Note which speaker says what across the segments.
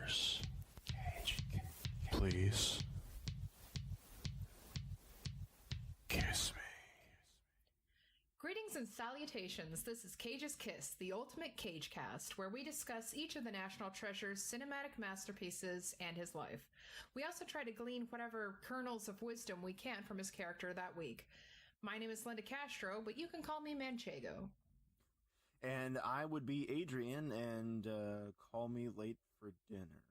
Speaker 1: Cage, please kiss me.
Speaker 2: Greetings and salutations. This is Cage's Kiss, the ultimate Cage cast, where we discuss each of the National Treasure's cinematic masterpieces and his life. We also try to glean whatever kernels of wisdom we can from his character that week. My name is Linda Castro, but you can call me Manchego.
Speaker 3: And I would be Adrian, and call me late for dinner.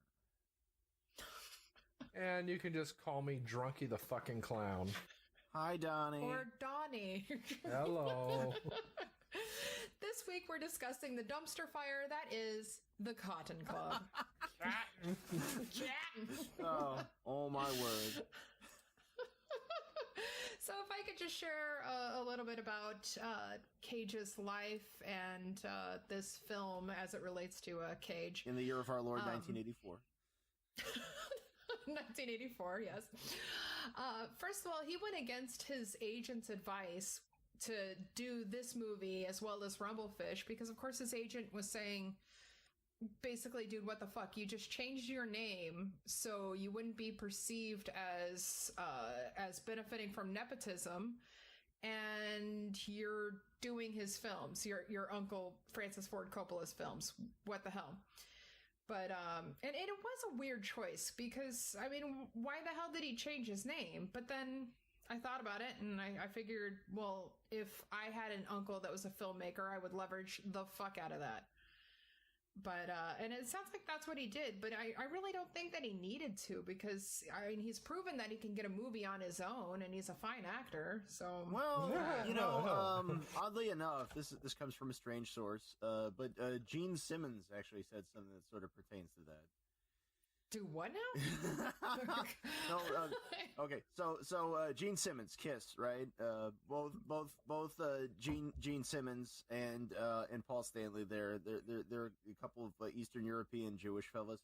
Speaker 4: And you can just call me Drunky the fucking clown.
Speaker 3: Hi, Donnie.
Speaker 2: Or Donnie.
Speaker 4: Hello.
Speaker 2: This week we're discussing the dumpster fire that is the Cotton Club.
Speaker 3: Oh my word.
Speaker 2: So if I could just share a little bit about Cage's life and this film as it relates to Cage.
Speaker 3: In the year of our Lord, 1984.
Speaker 2: 1984, yes. First of all, he went against his agent's advice to do this movie as well as Rumblefish because, of course, his agent was saying, basically, dude, what the fuck? You just changed your name so you wouldn't be perceived as benefiting from nepotism, and you're doing his films, your Uncle Francis Ford Coppola's films. What the hell? But, and it was a weird choice because, I mean, why the hell did he change his name? But then I thought about it and I figured, well, if I had an uncle that was a filmmaker, I would leverage the fuck out of that. But, and it sounds like that's what he did, but I really don't think that he needed to because, I mean, he's proven that he can get a movie on his own and he's a fine actor, so.
Speaker 3: Well, oddly enough, this comes from a strange source, but Gene Simmons actually said something that sort of pertains to that.
Speaker 2: Do what now?
Speaker 3: No, okay, so Gene Simmons, Kiss, right? Both Gene Simmons and Paul Stanley. They're a couple of Eastern European Jewish fellas.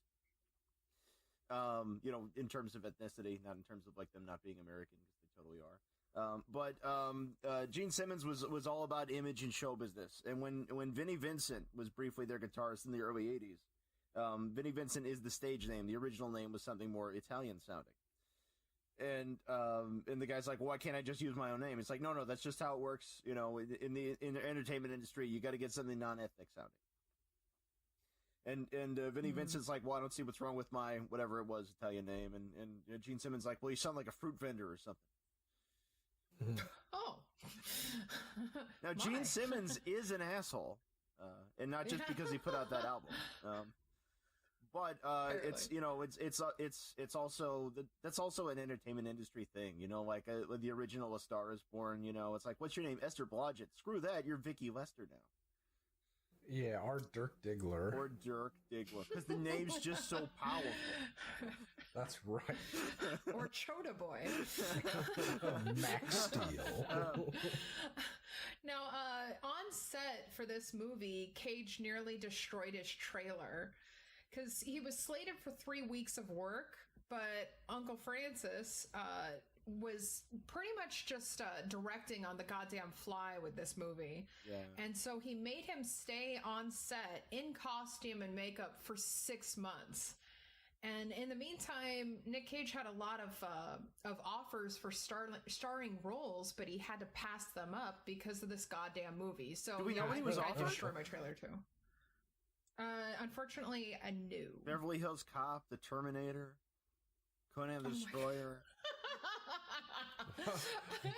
Speaker 3: In terms of ethnicity, not in terms of like them not being American, because they totally are. But Gene Simmons was all about image and show business, and when Vinnie Vincent was briefly their guitarist in the early '80s. Vinnie Vincent is the stage name. The original name was something more Italian sounding. And the guy's like, well, why can't I just use my own name? It's like, no, that's just how it works. You know, in the entertainment industry, you got to get something non-ethnic sounding. And Vinnie Vincent's like, well, I don't see what's wrong with my, whatever it was, Italian name. And Gene Simmons like, well, you sound like a fruit vendor or something.
Speaker 2: Oh.
Speaker 3: Now, Gene Simmons is an asshole. And not just because he put out that album. But it's also that's also an entertainment industry thing, like the original A Star Is Born. It's like, what's your name? Esther Blodgett. Screw that, you're Vicky Lester now.
Speaker 4: Yeah, or Dirk Diggler.
Speaker 3: Because the name's just so powerful.
Speaker 4: That's right.
Speaker 2: Or Chota Boy.
Speaker 4: Max Steel.
Speaker 2: Now, on set for this movie, Cage nearly destroyed his trailer because he was slated for 3 weeks of work, but Uncle Francis was pretty much just directing on the goddamn fly with this movie.
Speaker 3: Yeah.
Speaker 2: And so he made him stay on set in costume and makeup for 6 months. And in the meantime, Nick Cage had a lot of offers for starring roles, but he had to pass them up because of this goddamn movie. So
Speaker 3: do we know what he was offered?
Speaker 2: I destroyed my trailer too. Unfortunately, I knew.
Speaker 3: Beverly Hills Cop, The Terminator, Conan the Destroyer.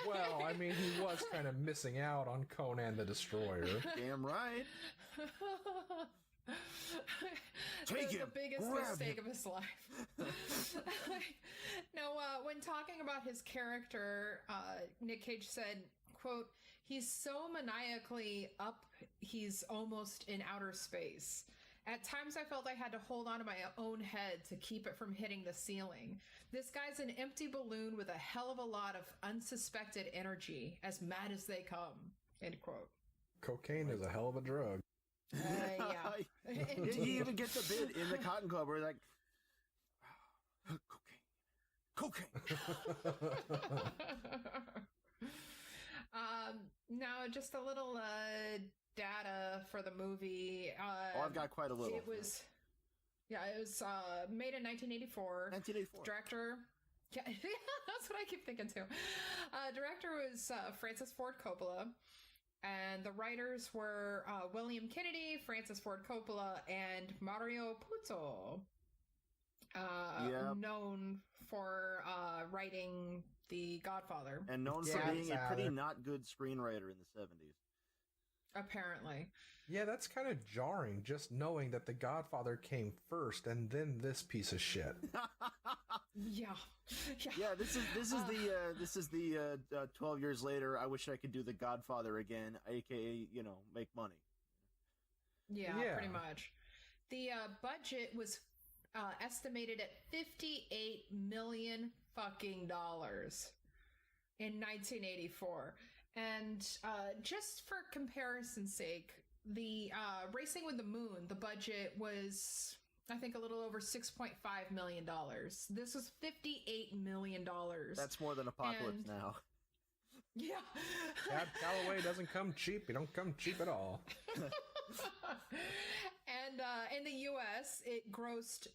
Speaker 4: Well, I mean, he was kind of missing out on Conan the Destroyer.
Speaker 3: Damn right.
Speaker 2: The biggest mistake of his life. No, when talking about his character, Nick Cage said, quote, he's so maniacally up, he's almost in outer space. At times I felt I had to hold on to my own head to keep it from hitting the ceiling. This guy's an empty balloon with a hell of a lot of unsuspected energy, as mad as they come, end quote.
Speaker 4: Cocaine is a hell of a drug.
Speaker 2: Yeah.
Speaker 3: You even get the bit in the Cotton Club where like, cocaine.
Speaker 2: Now, just a little data for the movie.
Speaker 3: I've got quite a little.
Speaker 2: It was Yeah, it was made in 1984.
Speaker 3: 1984.
Speaker 2: Director. Yeah, that's what I keep thinking too. Director was Francis Ford Coppola. And the writers were William Kennedy, Francis Ford Coppola, and Mario Puzo. Known for writing The Godfather.
Speaker 3: And known for being a pretty not good screenwriter in the 70s.
Speaker 2: Apparently.
Speaker 4: Yeah, that's kind of jarring, just knowing that The Godfather came first and then this piece of shit.
Speaker 2: Yeah.
Speaker 3: Yeah, this is the 12 years later, I wish I could do The Godfather again, aka, make money.
Speaker 2: Yeah, pretty much. The budget was estimated at $58 million fucking dollars in 1984. And just for comparison's sake, the Racing with the Moon, the budget was, I think, a little over $6.5 million. This was $58 million.
Speaker 3: That's more than Apocalypse Now.
Speaker 2: Yeah.
Speaker 4: Cab Calloway doesn't come cheap. He don't come cheap at all.
Speaker 2: And in the U.S., it grossed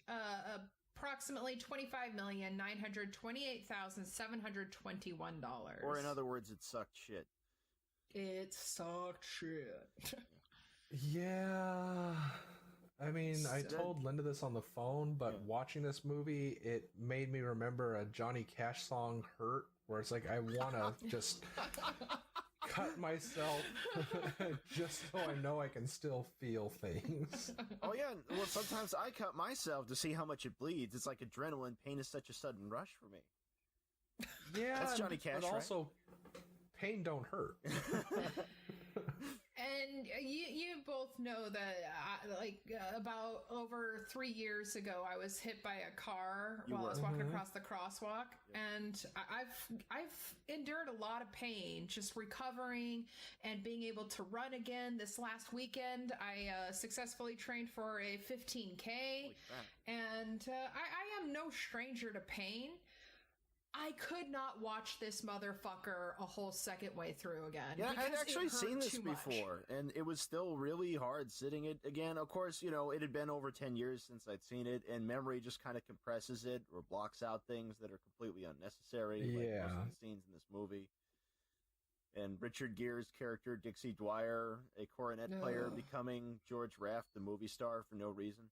Speaker 2: approximately $25,928,721.
Speaker 3: Or in other words, it sucked shit.
Speaker 2: It sucked shit.
Speaker 4: Yeah. I mean, I told Linda this on the phone, but watching this movie, it made me remember a Johnny Cash song, Hurt, where it's like, I want to just cut myself just so I know I can still feel things.
Speaker 3: Oh, yeah. Well, sometimes I cut myself to see how much it bleeds. It's like adrenaline. Pain is such a sudden rush for me.
Speaker 4: Yeah.
Speaker 3: That's Johnny Cash,
Speaker 4: but also, pain don't hurt.
Speaker 2: And you both know that, about over 3 years ago, I was hit by a car while I was walking across the crosswalk, and I've endured a lot of pain just recovering and being able to run again. This last weekend, I successfully trained for a 15K, and I am no stranger to pain. I could not watch this motherfucker a whole second way through again.
Speaker 3: Yeah, I'd actually seen this
Speaker 2: before,
Speaker 3: and it was still really hard sitting it again. Of course, it had been over 10 years since I'd seen it, and memory just kind of compresses it or blocks out things that are completely unnecessary, like most of the scenes in this movie. And Richard Gere's character, Dixie Dwyer, a cornet player, becoming George Raft, the movie star, for no reason.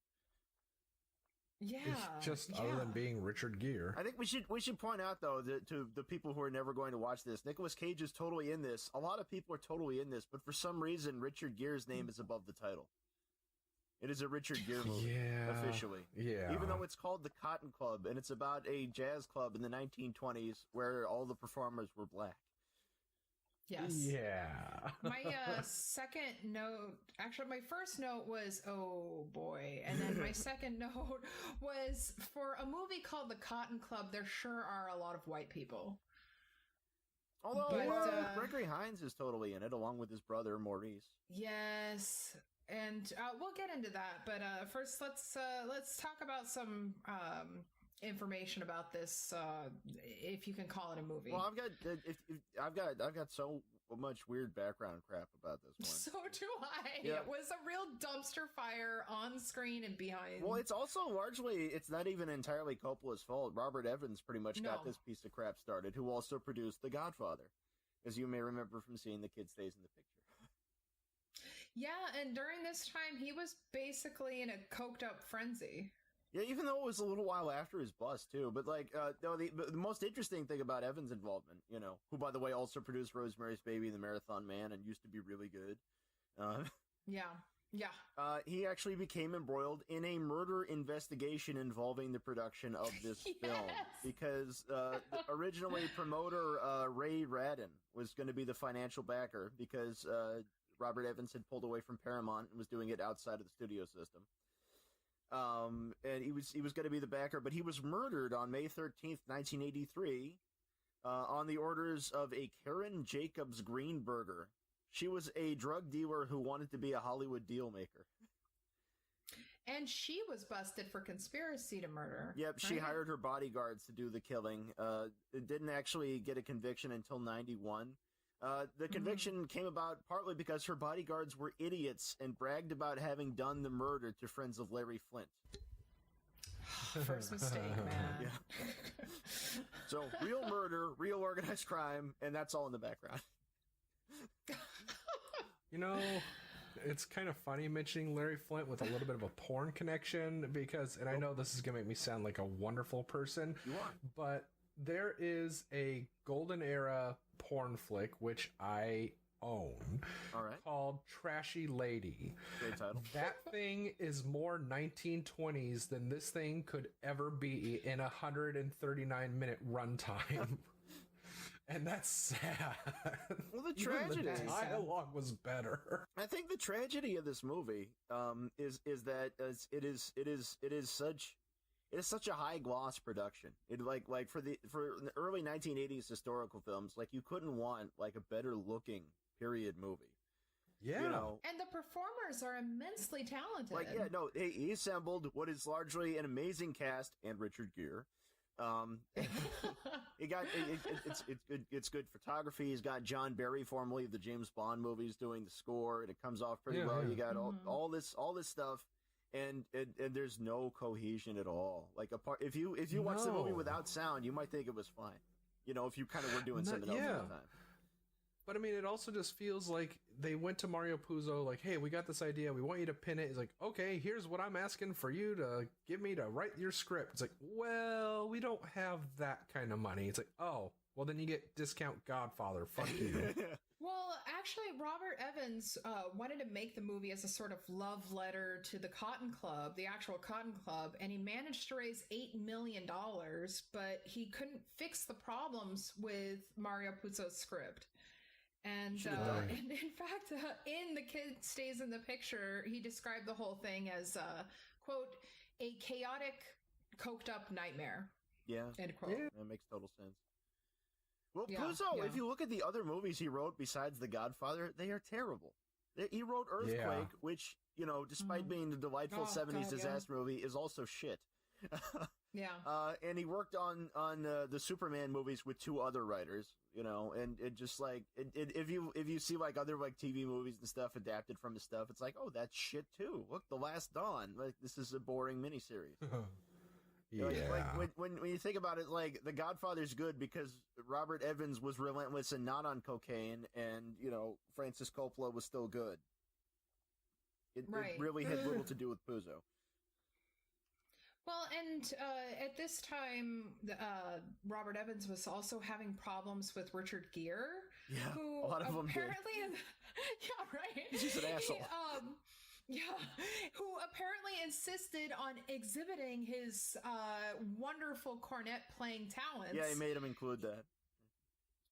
Speaker 2: Yeah,
Speaker 4: it's just other than being Richard Gere.
Speaker 3: I think we should point out though that to the people who are never going to watch this, Nicolas Cage is totally in this. A lot of people are totally in this, but for some reason, Richard Gere's name is above the title. It is a Richard Gere movie, officially.
Speaker 4: Yeah.
Speaker 3: Even though it's called The Cotton Club, and it's about a jazz club in the 1920s where all the performers were black.
Speaker 2: Yes.
Speaker 4: Yeah.
Speaker 2: My second note, actually, my first note was, oh boy. And then my second note was, for a movie called The Cotton Club, there sure are a lot of white people.
Speaker 3: Although Gregory Hines is totally in it, along with his brother, Maurice.
Speaker 2: Yes. And we'll get into that. But first, let's talk about some information about this, if you can call it a movie.
Speaker 3: Well, I've got so much weird background crap about this one.
Speaker 2: So do I.
Speaker 3: Yeah.
Speaker 2: It was a real dumpster fire on screen and behind.
Speaker 3: Well, it's also largely, it's not even entirely Coppola's fault. Robert Evans pretty much got this piece of crap started, who also produced The Godfather, as you may remember from seeing The Kid Stays in the Picture.
Speaker 2: Yeah, and during this time, he was basically in a coked up frenzy.
Speaker 3: Yeah, even though it was a little while after his bust, too. But, the most interesting thing about Evans' involvement, who, by the way, also produced Rosemary's Baby and The Marathon Man and used to be really good.
Speaker 2: Yeah.
Speaker 3: He actually became embroiled in a murder investigation involving the production of this film. Because originally promoter Ray Radin was going to be the financial backer because Robert Evans had pulled away from Paramount and was doing it outside of the studio system. And he was going to be the backer, but he was murdered on May 13th, 1983, on the orders of a Karen Jacobs Greenberger. She was a drug dealer who wanted to be a Hollywood deal maker.
Speaker 2: And she was busted for conspiracy to murder.
Speaker 3: Yep, she hired her bodyguards to do the killing. It didn't actually get a conviction until 91. The conviction came about partly because her bodyguards were idiots and bragged about having done the murder to friends of Larry Flint.
Speaker 2: First mistake, man.
Speaker 3: Yeah. So, real murder, real organized crime, and that's all in the background.
Speaker 4: You know, it's kind of funny mentioning Larry Flint with a little bit of a porn connection because, and I know this is going to make me sound like a wonderful person,
Speaker 3: You are.
Speaker 4: but there is a golden era porn flick which I own
Speaker 3: All right.
Speaker 4: called Trashy Lady.
Speaker 3: Great title.
Speaker 4: That thing is more 1920s than this thing could ever be in a 139-minute runtime. And that's sad.
Speaker 3: Well, the
Speaker 4: Even
Speaker 3: tragedy.
Speaker 4: the dialogue was better.
Speaker 3: I think the tragedy of this movie is that it is such a high gloss production. It like for the early 1980s historical films, like you couldn't want like a better looking period movie.
Speaker 4: Yeah.
Speaker 3: You know,
Speaker 2: And the performers are immensely talented.
Speaker 3: like yeah, no, he assembled what is largely an amazing cast and Richard Gere. It got it's good. It's good photography. He's got John Barry, formerly of the James Bond movies, doing the score, and it comes off pretty well.
Speaker 4: Yeah.
Speaker 3: You got all this stuff, and there's no cohesion at all. Like if you watch the movie
Speaker 4: No.
Speaker 3: without sound, you might think it was fine. You know, if you kind of were doing something else at the time.
Speaker 4: But I mean, it also just feels like they went to Mario Puzo, like, hey, we got this idea. We want you to pin it. He's like, okay, here's what I'm asking for you to give me to write your script. It's like, well, we don't have that kind of money. It's like, oh, well, then you get discount Godfather. Fuck you.
Speaker 2: Well, actually, Robert Evans wanted to make the movie as a sort of love letter to the Cotton Club, the actual Cotton Club, and he managed to raise $8 million, but he couldn't fix the problems with Mario Puzo's script. And
Speaker 3: Should've done it.
Speaker 2: in fact, in The Kid Stays in the Picture, he described the whole thing as, quote, a chaotic, coked up nightmare,
Speaker 3: Yeah,
Speaker 2: end quote.
Speaker 4: Yeah.
Speaker 3: that makes total sense. Well,
Speaker 2: Yeah,
Speaker 3: Puzo,
Speaker 2: yeah.
Speaker 3: if you look at the other movies he wrote besides The Godfather, they are terrible. He wrote Earthquake,
Speaker 4: Yeah.
Speaker 3: which, you know, despite being a delightful
Speaker 2: Oh,
Speaker 3: 70s
Speaker 2: God, yeah.
Speaker 3: disaster movie, is also shit.
Speaker 2: Yeah.
Speaker 3: And he worked on the Superman movies with two other writers, you know, and it just like if you see like other like TV movies and stuff adapted from his stuff, it's like, oh, that's shit too. Look, The Last Dawn, like this is a boring miniseries.
Speaker 4: Yeah.
Speaker 3: Like when you think about it, like The Godfather's good because Robert Evans was relentless and not on cocaine, and you know Francis Coppola was still good. It really had little to do with Puzo.
Speaker 2: Well, and at this time, Robert Evans was also having problems with Richard Gere,
Speaker 3: Yeah,
Speaker 2: who
Speaker 3: a lot of them did.
Speaker 2: apparently, yeah, right.
Speaker 3: He's just an asshole.
Speaker 2: Yeah, who apparently insisted on exhibiting his wonderful cornet playing talents.
Speaker 3: Yeah, he made him include that.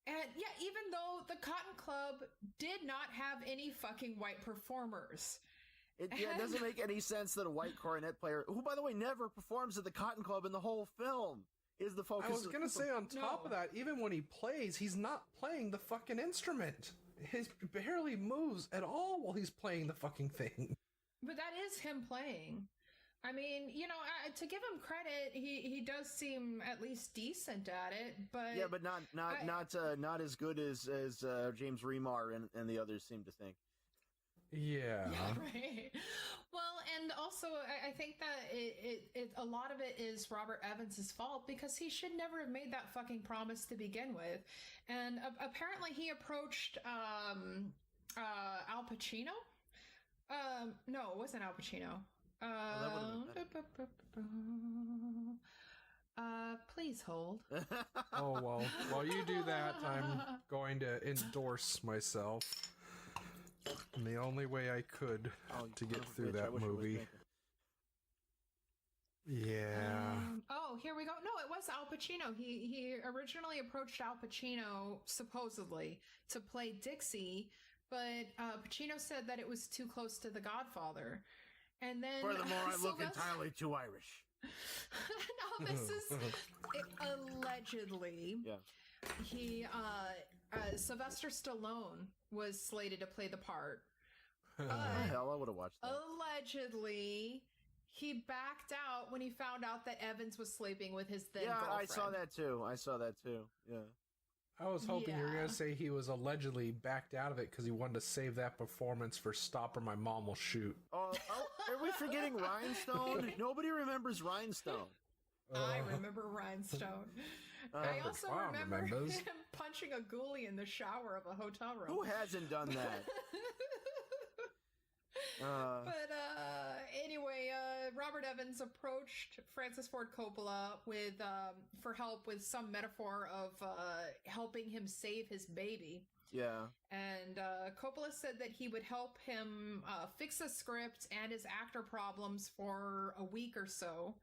Speaker 2: And yeah, even though the Cotton Club did not have any fucking white performers.
Speaker 3: It doesn't make any sense that a white cornet player, who by the way never performs at the Cotton Club in the whole film, is the focus.
Speaker 4: I was going to say on top
Speaker 2: No.
Speaker 4: of that, even when he plays, he's not playing the fucking instrument. He barely moves at all while he's playing the fucking thing.
Speaker 2: But that is him playing. I mean, you know, to give him credit, he does seem at least decent at it. But
Speaker 3: Yeah, but not as good as James Remar and the others seem to think.
Speaker 4: Yeah.
Speaker 2: yeah, right. Well, and also I think that it a lot of it is Robert Evans's fault because he should never have made that fucking promise to begin with. And apparently he approached Al Pacino. No, it wasn't Al Pacino. Please hold.
Speaker 4: Oh, well, while you do that, I'm going to endorse myself in the only way I could to get through that movie. Yeah.
Speaker 2: Oh, here we go. No, it was Al Pacino. He originally approached Al Pacino, supposedly, to play Dixie, but Pacino said that it was too close to The Godfather. And then
Speaker 3: Furthermore, I look
Speaker 2: Sylvester-
Speaker 3: entirely too Irish.
Speaker 2: No, this is allegedly.
Speaker 3: Yeah.
Speaker 2: He Sylvester Stallone was slated to play the part.
Speaker 3: Hell, I would have watched that.
Speaker 2: Allegedly, he backed out when he found out that Evans was sleeping with his then
Speaker 3: Yeah,
Speaker 2: girlfriend.
Speaker 3: I saw that too. Yeah.
Speaker 4: I was hoping you were
Speaker 2: Yeah.
Speaker 4: going to say he was allegedly backed out of it because he wanted to save that performance for Stop or My Mom Will Shoot.
Speaker 3: Oh, are we forgetting Rhinestone? Nobody remembers Rhinestone.
Speaker 2: I remember Rhinestone. I also remember him punching a ghoulie in the shower of a hotel room.
Speaker 3: Who hasn't done that?
Speaker 2: But anyway, Robert Evans approached Francis Ford Coppola with for help with some metaphor of helping him save his baby.
Speaker 3: Yeah.
Speaker 2: And Coppola said that he would help him fix the script and his actor problems for a week or so.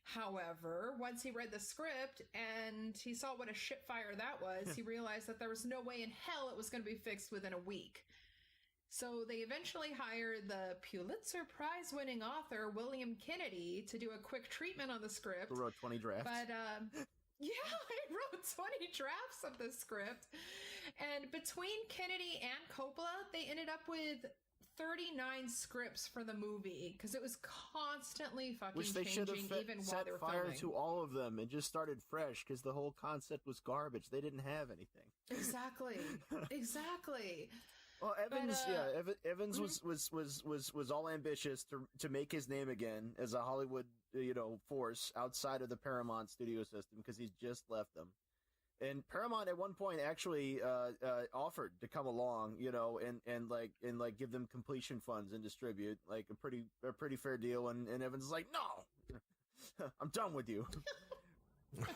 Speaker 2: However, once he read the script and he saw what a shitfire that was, he realized that there was no way in hell it was going to be fixed within a week. So they eventually hired the Pulitzer Prize-winning author William Kennedy to do a quick treatment on the script.
Speaker 3: Who wrote 20 drafts.
Speaker 2: But, yeah, I wrote 20 drafts of the script. And between Kennedy and Coppola, they ended up with 39 scripts for the movie because it was constantly fucking
Speaker 3: Which they should have
Speaker 2: even while
Speaker 3: set
Speaker 2: they were
Speaker 3: fire
Speaker 2: filming.
Speaker 3: to all of them and just started fresh because the whole concept was garbage. They didn't have anything.
Speaker 2: Exactly. Exactly.
Speaker 3: Well, Evans, Evans
Speaker 2: mm-hmm.
Speaker 3: was all ambitious to make his name again as a Hollywood, force outside of the Paramount studio system because he's just left them. And Paramount at one point actually offered to come along, and give them completion funds and distribute like a pretty fair deal. And Evans is like, no, I'm done with you.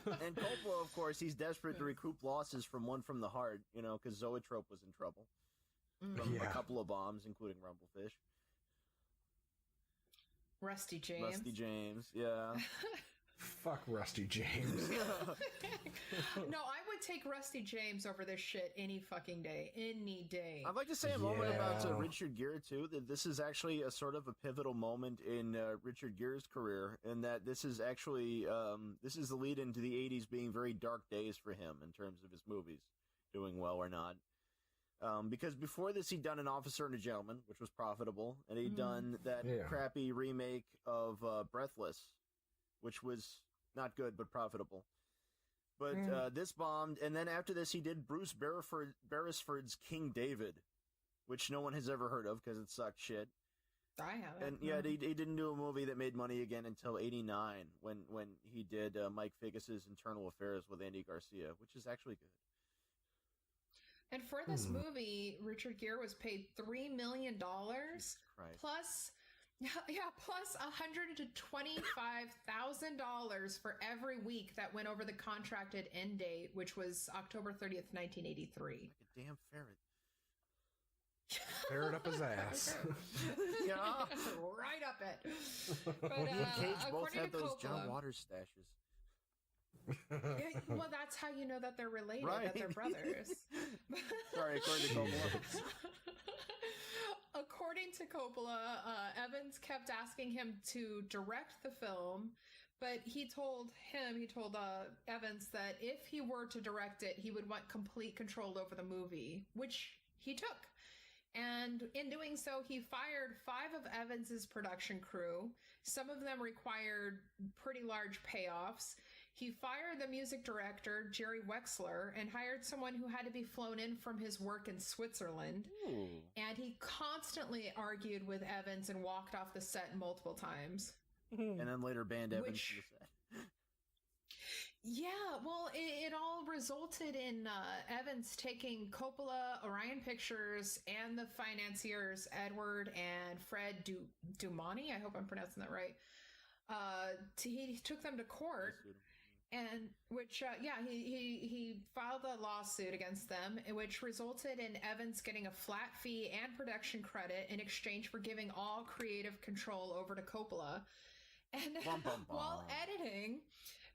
Speaker 3: And Coppola, of course, he's desperate to recoup losses from One from the Heart, because Zoetrope was in trouble. From a couple of bombs, including Rumblefish.
Speaker 2: Rusty James,
Speaker 3: yeah.
Speaker 4: Fuck Rusty James.
Speaker 2: No, I would take Rusty James over this shit any fucking day. Any day.
Speaker 3: I'd like to say a moment about Richard Gere, too, that this is actually a sort of a pivotal moment in Richard Gere's career, and that this is actually, this is the lead into the 80s being very dark days for him in terms of his movies, doing well or not. Because before this, he'd done An Officer and a Gentleman, which was profitable, and he'd done that crappy remake of Breathless, which was not good, but profitable. But this bombed, and then after this, he did Bruce Beresford's King David, which no one has ever heard of because it sucked shit.
Speaker 2: I haven't.
Speaker 3: And he didn't do a movie that made money again until '89, when he did Mike Figgis's Internal Affairs with Andy Garcia, which is actually good.
Speaker 2: And for this movie, Richard Gere was paid $3 million plus $125,000 for every week that went over the contracted end date, which was October 30th, 1983.
Speaker 3: Like a damn ferret.
Speaker 4: Ferret up his ass.
Speaker 3: Yeah.
Speaker 2: Right up it. But,
Speaker 3: he and Cage both
Speaker 2: according
Speaker 3: had
Speaker 2: to
Speaker 3: those
Speaker 2: Coppola,
Speaker 3: John Waters stashes.
Speaker 2: well, that's how you know that they're related,
Speaker 3: right.
Speaker 2: that they're brothers.
Speaker 3: Sorry, according to Coppola.
Speaker 2: According to Coppola, Evans kept asking him to direct the film, but he told Evans that if he were to direct it, he would want complete control over the movie, which he took. And in doing so, he fired 5 of Evans's production crew. Some of them required pretty large payoffs. He fired the music director, Jerry Wexler, and hired someone who had to be flown in from his work in Switzerland.
Speaker 3: Ooh.
Speaker 2: And he constantly argued with Evans and walked off the set multiple times.
Speaker 3: And then later banned Evans from the set.
Speaker 2: Yeah, well, it all resulted in Evans taking Coppola, Orion Pictures, and the financiers, Edward and Fred Dumani, I hope I'm pronouncing that right. He took them to court. And which, he filed a lawsuit against them, which resulted in Evans getting a flat fee and production credit in exchange for giving all creative control over to Coppola. And while editing,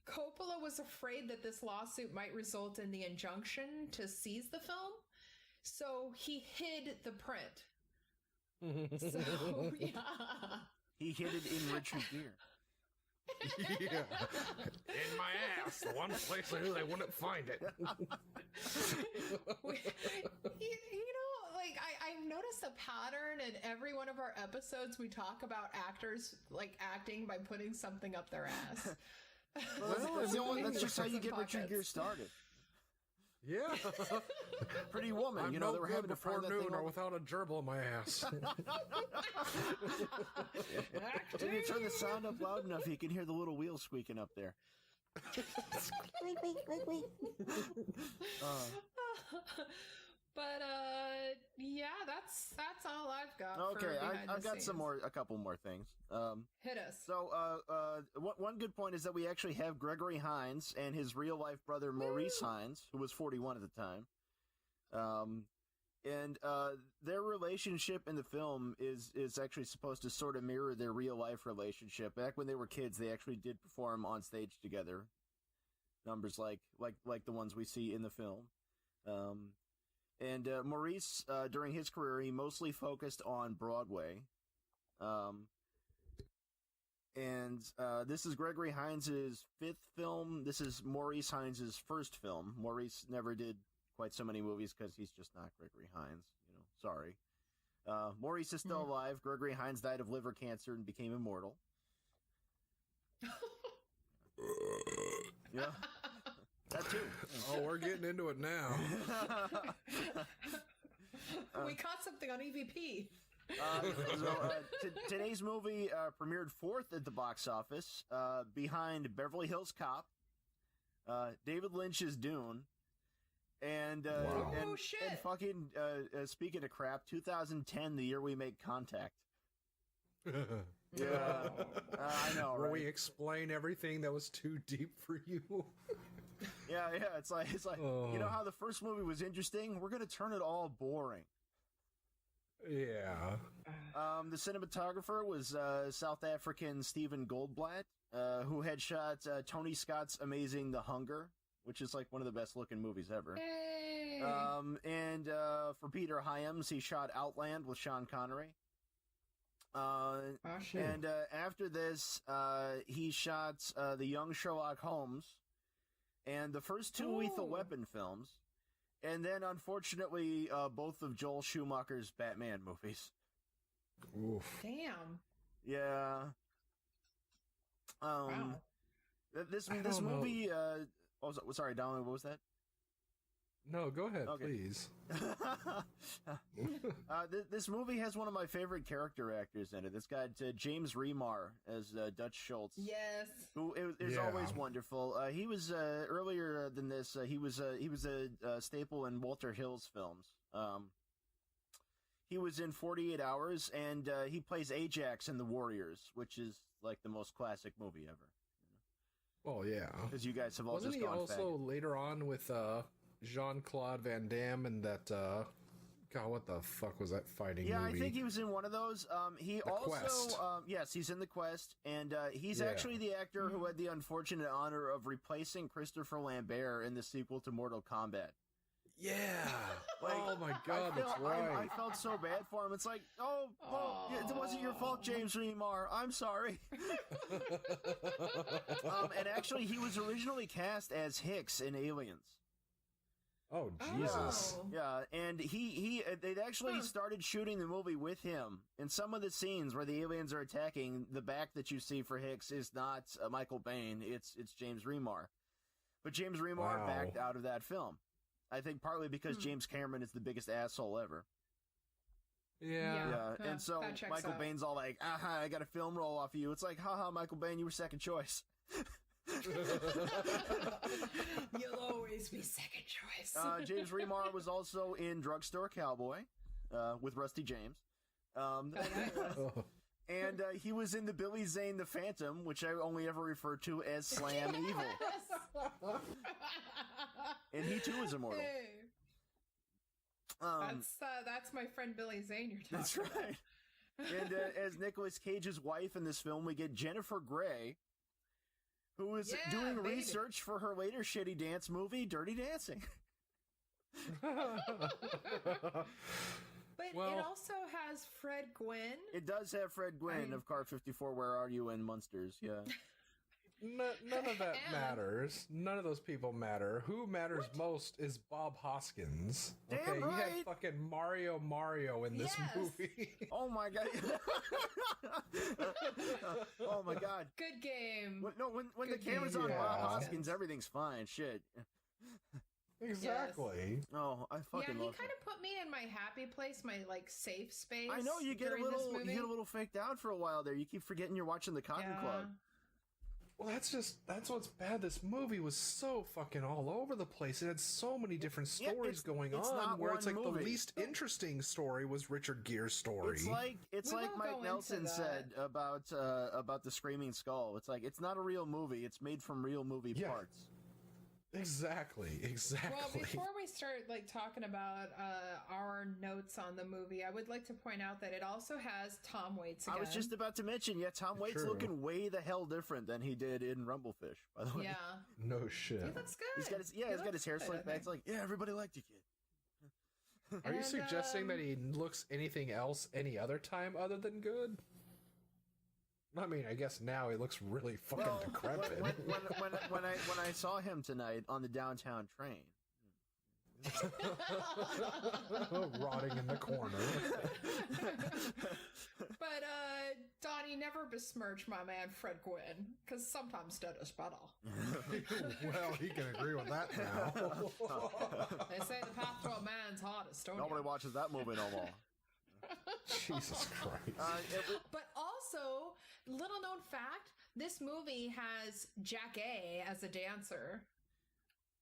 Speaker 2: Coppola was afraid that this lawsuit might result in the injunction to seize the film, so he hid the print. So, yeah.
Speaker 3: He hid it in Richard Gere.
Speaker 4: Yeah. In my ass, the one place I knew they wouldn't find it.
Speaker 2: I've noticed a pattern in every one of our episodes. We talk about actors acting by putting something up their ass.
Speaker 3: That's just how you get Richard Gere started.
Speaker 4: Yeah.
Speaker 3: Pretty woman.
Speaker 4: I'm
Speaker 3: You know,
Speaker 4: no
Speaker 3: they were
Speaker 4: good
Speaker 3: having to
Speaker 4: before
Speaker 3: find that
Speaker 4: noon
Speaker 3: thing
Speaker 4: or
Speaker 3: all-
Speaker 4: without a gerbil in my ass.
Speaker 3: If you turn the sound up loud enough, you can hear the little wheels squeaking up there.
Speaker 2: But yeah, that's all I've got.
Speaker 3: Okay,
Speaker 2: for behind
Speaker 3: I've
Speaker 2: the
Speaker 3: got
Speaker 2: scenes.
Speaker 3: a couple more things.
Speaker 2: Hit us.
Speaker 3: So, one good point is that we actually have Gregory Hines and his real life brother Maurice Hines, who was 41 at the time. And their relationship in the film is actually supposed to sort of mirror their real life relationship. Back when they were kids, they actually did perform on stage together. Numbers like the ones we see in the film. And Maurice, during his career, he mostly focused on Broadway. And this is Gregory Hines' fifth film. This is Maurice Hines' first film. Maurice never did quite so many movies because he's just not Gregory Hines. You know, sorry. Maurice is still alive. Gregory Hines died of liver cancer and became immortal. Yeah. That too.
Speaker 4: Oh, we're getting into it now.
Speaker 2: We caught something on EVP.
Speaker 3: Today's movie premiered fourth at the box office, behind Beverly Hills Cop, David Lynch's Dune, and
Speaker 2: Oh, shit.
Speaker 3: and fucking speaking of crap, 2010, the year we made Contact. Yeah, I know,
Speaker 4: Where
Speaker 3: right?
Speaker 4: we explain everything that was too deep for you.
Speaker 3: Yeah, it's like you know how the first movie was interesting? We're gonna turn it all boring.
Speaker 4: Yeah.
Speaker 3: The cinematographer was South African Stephen Goldblatt, who had shot Tony Scott's amazing The Hunger, which is like one of the best looking movies ever.
Speaker 2: Hey.
Speaker 3: And for Peter Hyams, he shot Outland with Sean Connery.
Speaker 2: Shit.
Speaker 3: And after this, he shot The Young Sherlock Holmes and the first two Lethal Weapon films. And then, unfortunately, both of Joel Schumacher's Batman movies.
Speaker 4: Oof.
Speaker 2: Damn.
Speaker 3: Yeah.
Speaker 2: Wow.
Speaker 3: This
Speaker 4: I don't know.
Speaker 3: movie. Sorry, Donald. What was that?
Speaker 4: No, go ahead,
Speaker 3: Okay.
Speaker 4: please.
Speaker 3: This movie has one of my favorite character actors in it. This guy, James Remar, as Dutch Schultz.
Speaker 2: Yes.
Speaker 3: Who is
Speaker 4: Yeah.
Speaker 3: always wonderful. He was earlier than this. He was a staple in Walter Hill's films. He was in 48 Hours, and he plays Ajax in The Warriors, which is like the most classic movie ever.
Speaker 4: Well, yeah.
Speaker 3: Because you guys have all
Speaker 4: Wasn't
Speaker 3: just
Speaker 4: he
Speaker 3: gone
Speaker 4: also
Speaker 3: faggot.
Speaker 4: later on with Jean-Claude Van Damme and that God, what the fuck was that fighting
Speaker 3: Yeah,
Speaker 4: movie?
Speaker 3: I think he was in one of those. He also,
Speaker 4: Quest.
Speaker 3: yes, he's in The Quest, and he's
Speaker 4: Yeah.
Speaker 3: actually the actor who had the unfortunate honor of replacing Christopher Lambert in the sequel to Mortal Kombat.
Speaker 4: Yeah.
Speaker 3: Like,
Speaker 4: oh my god, that's
Speaker 3: I
Speaker 4: right.
Speaker 3: felt so bad for him. It's like, it wasn't your fault, James Remar. I'm sorry. And actually, he was originally cast as Hicks in Aliens.
Speaker 4: Oh Jesus.
Speaker 2: Oh.
Speaker 3: Yeah, and they'd actually started shooting the movie with him. In some of the scenes where the aliens are attacking, the back that you see for Hicks is not Michael Bain. It's James Remar. But James Remar
Speaker 4: Wow.
Speaker 3: backed out of that film. I think partly because James Cameron is the biggest asshole ever.
Speaker 4: Yeah.
Speaker 3: Yeah,
Speaker 2: Yeah,
Speaker 3: and so
Speaker 2: that checks
Speaker 3: Michael
Speaker 2: out.
Speaker 3: Bain's all like, "Aha, I got a film roll off of you." It's like, haha, Michael Bain, you were second choice.
Speaker 2: You'll always be second choice.
Speaker 3: James Remar was also in Drugstore Cowboy with Rusty James.
Speaker 4: Oh.
Speaker 3: And he was in the Billy Zane the Phantom, which I only ever refer to as Slam Evil. And he too is immortal.
Speaker 2: Hey, that's my friend Billy Zane you're talking
Speaker 3: That's
Speaker 2: about.
Speaker 3: right. And as Nicolas Cage's wife in this film, we get Jennifer Grey, who is
Speaker 2: Yeah,
Speaker 3: doing
Speaker 2: baby.
Speaker 3: research for her later shitty dance movie, Dirty Dancing.
Speaker 2: But
Speaker 4: Well-
Speaker 2: it also has Fred Gwynne.
Speaker 3: It does have Fred Gwynne
Speaker 2: mean-
Speaker 3: of Car 54, Where Are You, and Munsters, yeah.
Speaker 4: None of that
Speaker 2: And-
Speaker 4: matters. None of those people matter. Who matters most is Bob Hoskins.
Speaker 3: Damn
Speaker 4: Okay, you
Speaker 3: right.
Speaker 4: had fucking Mario in this
Speaker 2: Yes.
Speaker 4: movie.
Speaker 3: Oh my god. Oh my god.
Speaker 2: Good game.
Speaker 3: When the
Speaker 2: Good
Speaker 3: camera's
Speaker 2: game,
Speaker 3: on
Speaker 4: yeah.
Speaker 3: Bob
Speaker 2: Hoskins.
Speaker 3: Hoskins, everything's fine. Shit.
Speaker 4: Exactly.
Speaker 2: Yes.
Speaker 3: Oh, I fucking
Speaker 2: he
Speaker 3: love
Speaker 2: kind
Speaker 3: it.
Speaker 2: of put me in my happy place, my like safe space.
Speaker 3: I know you get
Speaker 2: during this movie.
Speaker 3: you get a little faked out for a while there. You keep forgetting you're watching the Cotton Club.
Speaker 4: Well, that's what's bad. This movie was so fucking all over the place. It had so many different stories going
Speaker 3: it's
Speaker 4: on.
Speaker 3: not
Speaker 4: Where it's
Speaker 3: one
Speaker 4: like
Speaker 3: movie.
Speaker 4: the least interesting story was Richard Gere's story.
Speaker 3: It's
Speaker 2: We
Speaker 3: like
Speaker 2: won't
Speaker 3: Mike
Speaker 2: go
Speaker 3: Nelson
Speaker 2: into
Speaker 3: said about the Screaming Skull. It's like it's not a real movie. It's made from real movie parts.
Speaker 4: Exactly.
Speaker 2: Well, before we start like talking about our notes on the movie, I would like to point out that it also has Tom Waits again.
Speaker 3: I was just about to mention, Tom Waits
Speaker 4: True.
Speaker 3: looking way the hell different than he did in Rumblefish, by the way.
Speaker 2: Yeah.
Speaker 4: No shit.
Speaker 2: He looks good.
Speaker 3: He's got his hair
Speaker 2: good,
Speaker 3: slicked
Speaker 2: I
Speaker 3: back. It's
Speaker 2: think.
Speaker 3: like, everybody liked you, kid.
Speaker 4: Are you
Speaker 2: And,
Speaker 4: suggesting that he looks anything else any other time other than good? I mean, I guess now he looks really fucking decrepit.
Speaker 3: when I saw him tonight on the downtown train.
Speaker 4: Rotting in the corner.
Speaker 2: But Donnie, never besmirch my man Fred Gwynne, because sometimes that is better.
Speaker 4: Well, he can agree with that now.
Speaker 2: They say the path to a man's heart is stony.
Speaker 3: Nobody watches that movie no more.
Speaker 4: Jesus Christ.
Speaker 2: But also, little known fact, this movie has Jack A as a dancer.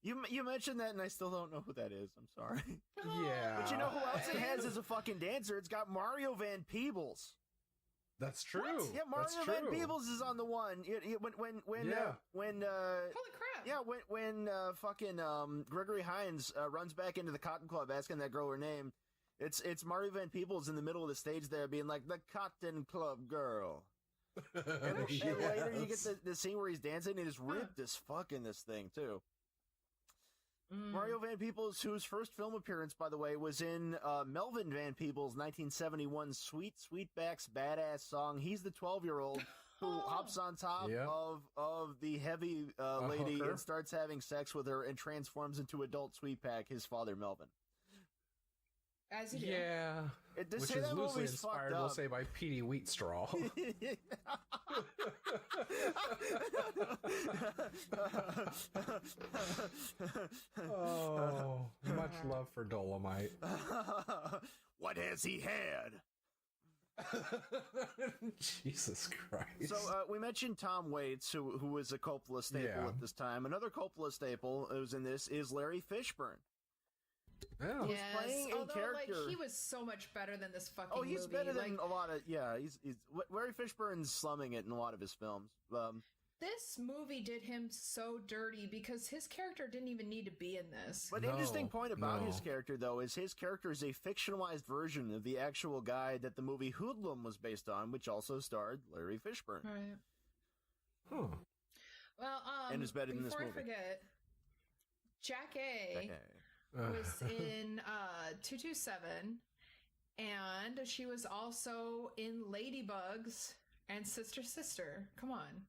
Speaker 3: You mentioned that, and I still don't know who that is. I'm sorry.
Speaker 4: Yeah.
Speaker 3: But you know who else it has as a fucking dancer? It's got Mario Van Peebles.
Speaker 4: That's true.
Speaker 3: Yeah, Mario
Speaker 4: That's
Speaker 3: Van
Speaker 4: true.
Speaker 3: Peebles is on the one. When
Speaker 2: Holy crap.
Speaker 3: yeah, when fucking Gregory Hines runs back into the Cotton Club asking that girl her name, it's Mario Van Peebles in the middle of the stage there being like, the Cotton Club girl. And later you get the scene where he's dancing and he's ripped as fuck in this thing too. Mario Van Peebles, whose first film appearance, by the way, was in Melvin Van Peebles' 1971 Sweet Sweetback's badass song. He's the 12-year-old who hops on top of the heavy lady
Speaker 4: hooker.
Speaker 3: and starts having sex with her and transforms into adult Sweetback, his father Melvin.
Speaker 2: As you do.
Speaker 4: Yeah. Which is loosely inspired, we'll say, by Petey Wheatstraw. Oh, much love for Dolomite.
Speaker 3: What has he had?
Speaker 4: Jesus Christ.
Speaker 3: So we mentioned Tom Waits, who was a Coppola staple at this time. Another Coppola staple who's in this is Larry Fishburne.
Speaker 4: Yeah.
Speaker 2: Yes,
Speaker 3: playing a
Speaker 2: although
Speaker 3: character.
Speaker 2: like he was so much better than this fucking
Speaker 3: Oh, he's
Speaker 2: movie.
Speaker 3: better than
Speaker 2: like,
Speaker 3: a lot of he's Larry Fishburne's slumming it in a lot of his films.
Speaker 2: this movie did him so dirty because his character didn't even need to be in this.
Speaker 3: But the interesting point about his character, though, is his character is a fictionalized version of the actual guy that the movie Hoodlum was based on, which also starred Larry Fishburne.
Speaker 2: Right.
Speaker 4: Huh.
Speaker 2: Well,
Speaker 3: And is better than this
Speaker 2: before
Speaker 3: movie.
Speaker 2: I forget, Jack A was in 227, and she was also in Ladybugs and Sister Sister. Come on.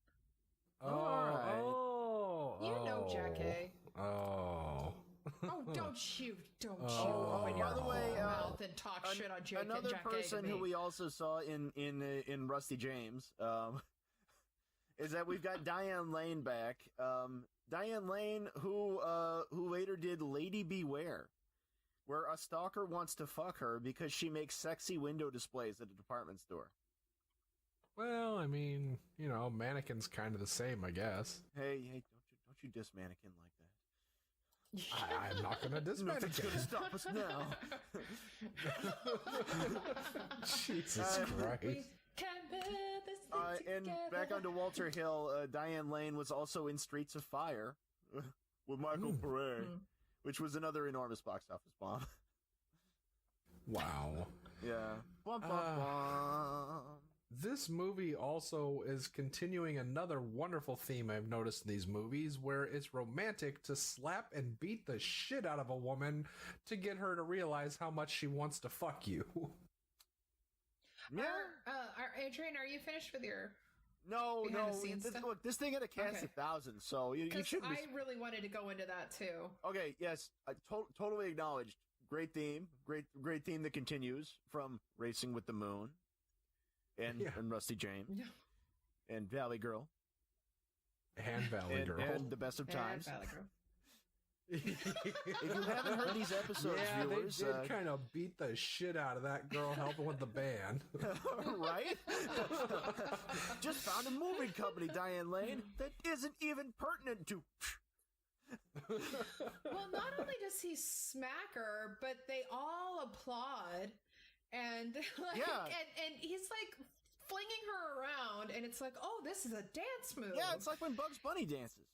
Speaker 2: You know Jack A.
Speaker 4: Oh.
Speaker 2: Oh, don't you
Speaker 3: Oh,
Speaker 2: open
Speaker 3: by
Speaker 2: your
Speaker 3: the way,
Speaker 2: mouth and talk shit on Jack
Speaker 3: another
Speaker 2: Jack
Speaker 3: person
Speaker 2: A to
Speaker 3: who
Speaker 2: me.
Speaker 3: we also saw in Rusty James is that we've got Diane Lane back. Diane Lane, who later did Lady Beware, where a stalker wants to fuck her because she makes sexy window displays at a department store.
Speaker 4: Well, I mean, you know, mannequin's kind of the same, I guess.
Speaker 3: Hey, don't you diss mannequin like that.
Speaker 4: I'm not gonna diss
Speaker 3: Nothing's
Speaker 4: mannequin.
Speaker 3: gonna stop us now.
Speaker 4: Jesus Christ.
Speaker 2: We can live this thing
Speaker 3: And
Speaker 2: together.
Speaker 3: back onto Walter Hill, Diane Lane was also in Streets of Fire with Michael Pare, which was another enormous box office bomb.
Speaker 4: Wow.
Speaker 3: Yeah. Bum, bum, bum.
Speaker 4: This movie also is continuing another wonderful theme I've noticed in these movies, where it's romantic to slap and beat the shit out of a woman to get her to realize how much she wants to fuck you.
Speaker 3: Yeah.
Speaker 2: Adrian, are you finished with your...
Speaker 3: No.
Speaker 2: behind the scenes stuff?
Speaker 3: Look, this thing had a cast
Speaker 2: Okay.
Speaker 3: of thousands, so you
Speaker 2: Because
Speaker 3: shouldn't be...
Speaker 2: I really wanted to go into that too.
Speaker 3: Okay, yes, I totally acknowledged. Great theme, great theme that continues from Racing with the Moon, and Rusty James, and Valley Girl,
Speaker 4: And Valley Girl.
Speaker 3: and The Best of Times.
Speaker 2: And Valley Girl.
Speaker 3: If you haven't heard these episodes,
Speaker 4: Yeah,
Speaker 3: viewers,
Speaker 4: they did kind of beat the shit out of that girl helping with the band.
Speaker 3: right? Just found a moving company, Diane Lane, that isn't even pertinent to.
Speaker 2: Well, not only does he smack her, but they all applaud, and like,
Speaker 3: Yeah.
Speaker 2: and he's like flinging her around, and it's like, oh, this is a dance move.
Speaker 3: Yeah, it's like when Bugs Bunny dances.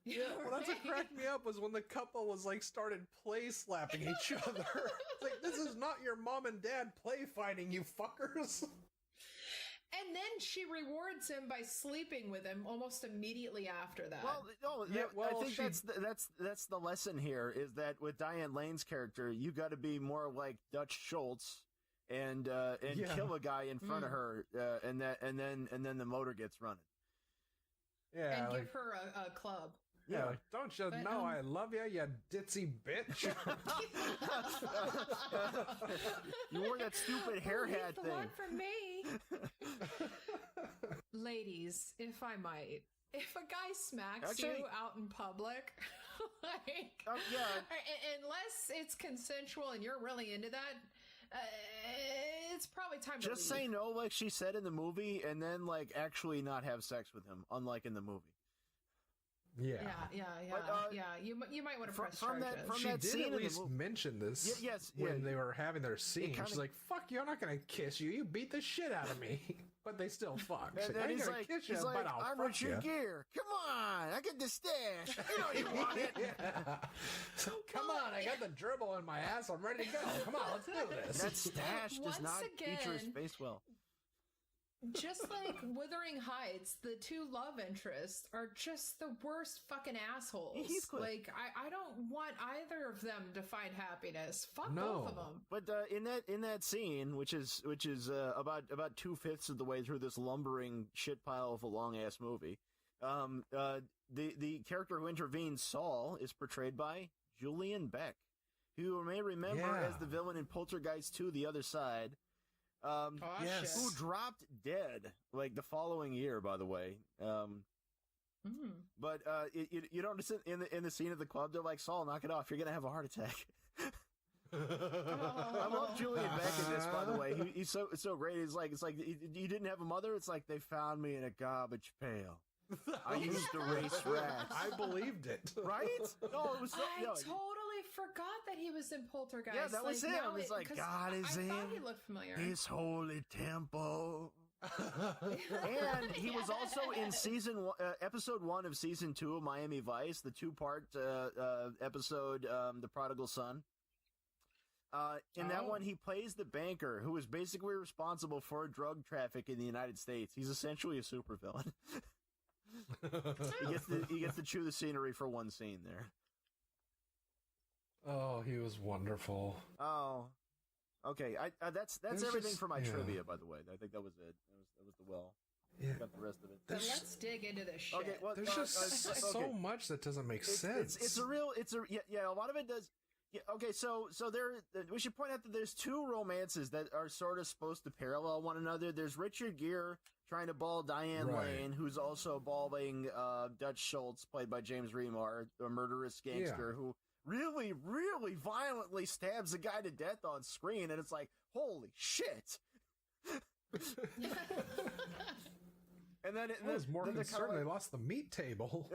Speaker 4: Yeah, well, that's what cracked me up was when the couple was like started play slapping each other. It's like, this is not your mom and dad play fighting, you fuckers.
Speaker 2: And then she rewards him by sleeping with him almost immediately after that.
Speaker 3: Well, no,
Speaker 4: Yeah, well,
Speaker 3: I think that's the lesson here is that with Diane Lane's character, you got to be more like Dutch Schultz and kill a guy in front of her, and then the motor gets running.
Speaker 4: Yeah,
Speaker 2: and
Speaker 4: like,
Speaker 2: give her a club.
Speaker 4: yeah, like, don't you
Speaker 2: But,
Speaker 4: know I love you, you ditzy bitch?
Speaker 3: You wore that stupid hair
Speaker 2: He's
Speaker 3: hat
Speaker 2: the
Speaker 3: thing.
Speaker 2: one for me. Ladies, if I might, if a guy smacks
Speaker 3: Actually-
Speaker 2: you out in public, like,
Speaker 3: Yeah.
Speaker 2: unless it's consensual and you're really into that, it's probably time to
Speaker 3: Just
Speaker 2: leave.
Speaker 3: say no, like she said in the movie, and then like actually not have sex with him, unlike in the movie.
Speaker 4: Yeah.
Speaker 2: Yeah.
Speaker 3: But,
Speaker 2: You might want to press
Speaker 3: from
Speaker 2: charges.
Speaker 3: that- from
Speaker 4: She
Speaker 3: that
Speaker 4: did
Speaker 3: scene
Speaker 4: at
Speaker 3: in the
Speaker 4: least
Speaker 3: movie.
Speaker 4: mention this
Speaker 3: Yes,
Speaker 4: when
Speaker 3: yeah.
Speaker 4: they were having their scene.
Speaker 3: kinda-
Speaker 4: She's like, fuck you, I'm not going to kiss you. You beat the shit out of me. But they still fuck. She's
Speaker 3: And
Speaker 4: like, I
Speaker 3: then
Speaker 4: ain't
Speaker 3: he's
Speaker 4: gonna
Speaker 3: like,
Speaker 4: kiss you,
Speaker 3: he's like,
Speaker 4: but I'll
Speaker 3: I'm
Speaker 4: fuck
Speaker 3: Richard
Speaker 4: you.
Speaker 3: Gere. Come on, I got the stash. You know you want it.
Speaker 4: Yeah. So, come on, I got the dribble in my ass. I'm ready to go. Come on, let's do this.
Speaker 3: That stash does
Speaker 2: Once
Speaker 3: not feature his
Speaker 2: again-
Speaker 3: face well.
Speaker 2: Just like Wuthering Heights, the two love interests are just the worst fucking assholes.
Speaker 3: Heathcliff.
Speaker 2: Like, I don't want either of them to find happiness. Fuck
Speaker 4: No.
Speaker 2: both of them.
Speaker 3: But in that scene, which is about 2/5 of the way through this lumbering shit pile of a long ass movie, the character who intervenes, Saul, is portrayed by Julian Beck, who you may remember
Speaker 4: Yeah.
Speaker 3: as the villain in Poltergeist 2: The Other Side.
Speaker 2: Oh,
Speaker 4: Yes.
Speaker 3: Who dropped dead like the following year, by the way.
Speaker 2: shit.
Speaker 3: But you don't listen in the scene at the club. They're like, Saul, knock it off. You're gonna have a heart attack. I love Julian Beck in this, by the way. He's so great. It's like you didn't have a mother. It's like they found me in a garbage pail. I used to race rats.
Speaker 4: I believed it.
Speaker 3: Right? No, it was so.
Speaker 2: I
Speaker 3: No,
Speaker 2: totally forgot that he was in Poltergeist.
Speaker 3: Yeah, that was him.
Speaker 2: now
Speaker 3: It's like,
Speaker 2: 'cause
Speaker 3: God is
Speaker 2: I thought
Speaker 3: in
Speaker 2: he looked familiar.
Speaker 3: his holy temple. And he was also in episode 1 of season 2 of Miami Vice, the 2-part episode, The Prodigal Son. In that one, he plays the banker who is basically responsible for drug traffic in the United States. He's essentially a supervillain. He gets to chew the scenery for one scene there.
Speaker 4: Oh, he was wonderful.
Speaker 3: Oh, okay. That's
Speaker 4: There's
Speaker 3: everything
Speaker 4: just-
Speaker 3: for my
Speaker 4: yeah.
Speaker 3: trivia, by the way. I think that was it. That was the well.
Speaker 4: Yeah.
Speaker 3: Got the rest of it.
Speaker 2: So
Speaker 4: There's-
Speaker 2: let's dig into this shit.
Speaker 3: Okay, well,
Speaker 4: There's just so
Speaker 3: okay.
Speaker 4: much that doesn't make
Speaker 3: It's
Speaker 4: sense.
Speaker 3: a lot of it does. Yeah, okay, so we should point out that there's two romances that are sort of supposed to parallel one another. There's Richard Gere trying to ball Diane
Speaker 4: Right.
Speaker 3: Lane, who's also balling Dutch Schultz, played by James Remar, a murderous gangster who really, really violently stabs a guy to death on screen, and it's like, holy shit! And then
Speaker 4: I was more
Speaker 3: then they're
Speaker 4: concerned
Speaker 3: kinda
Speaker 4: they lost the meat table.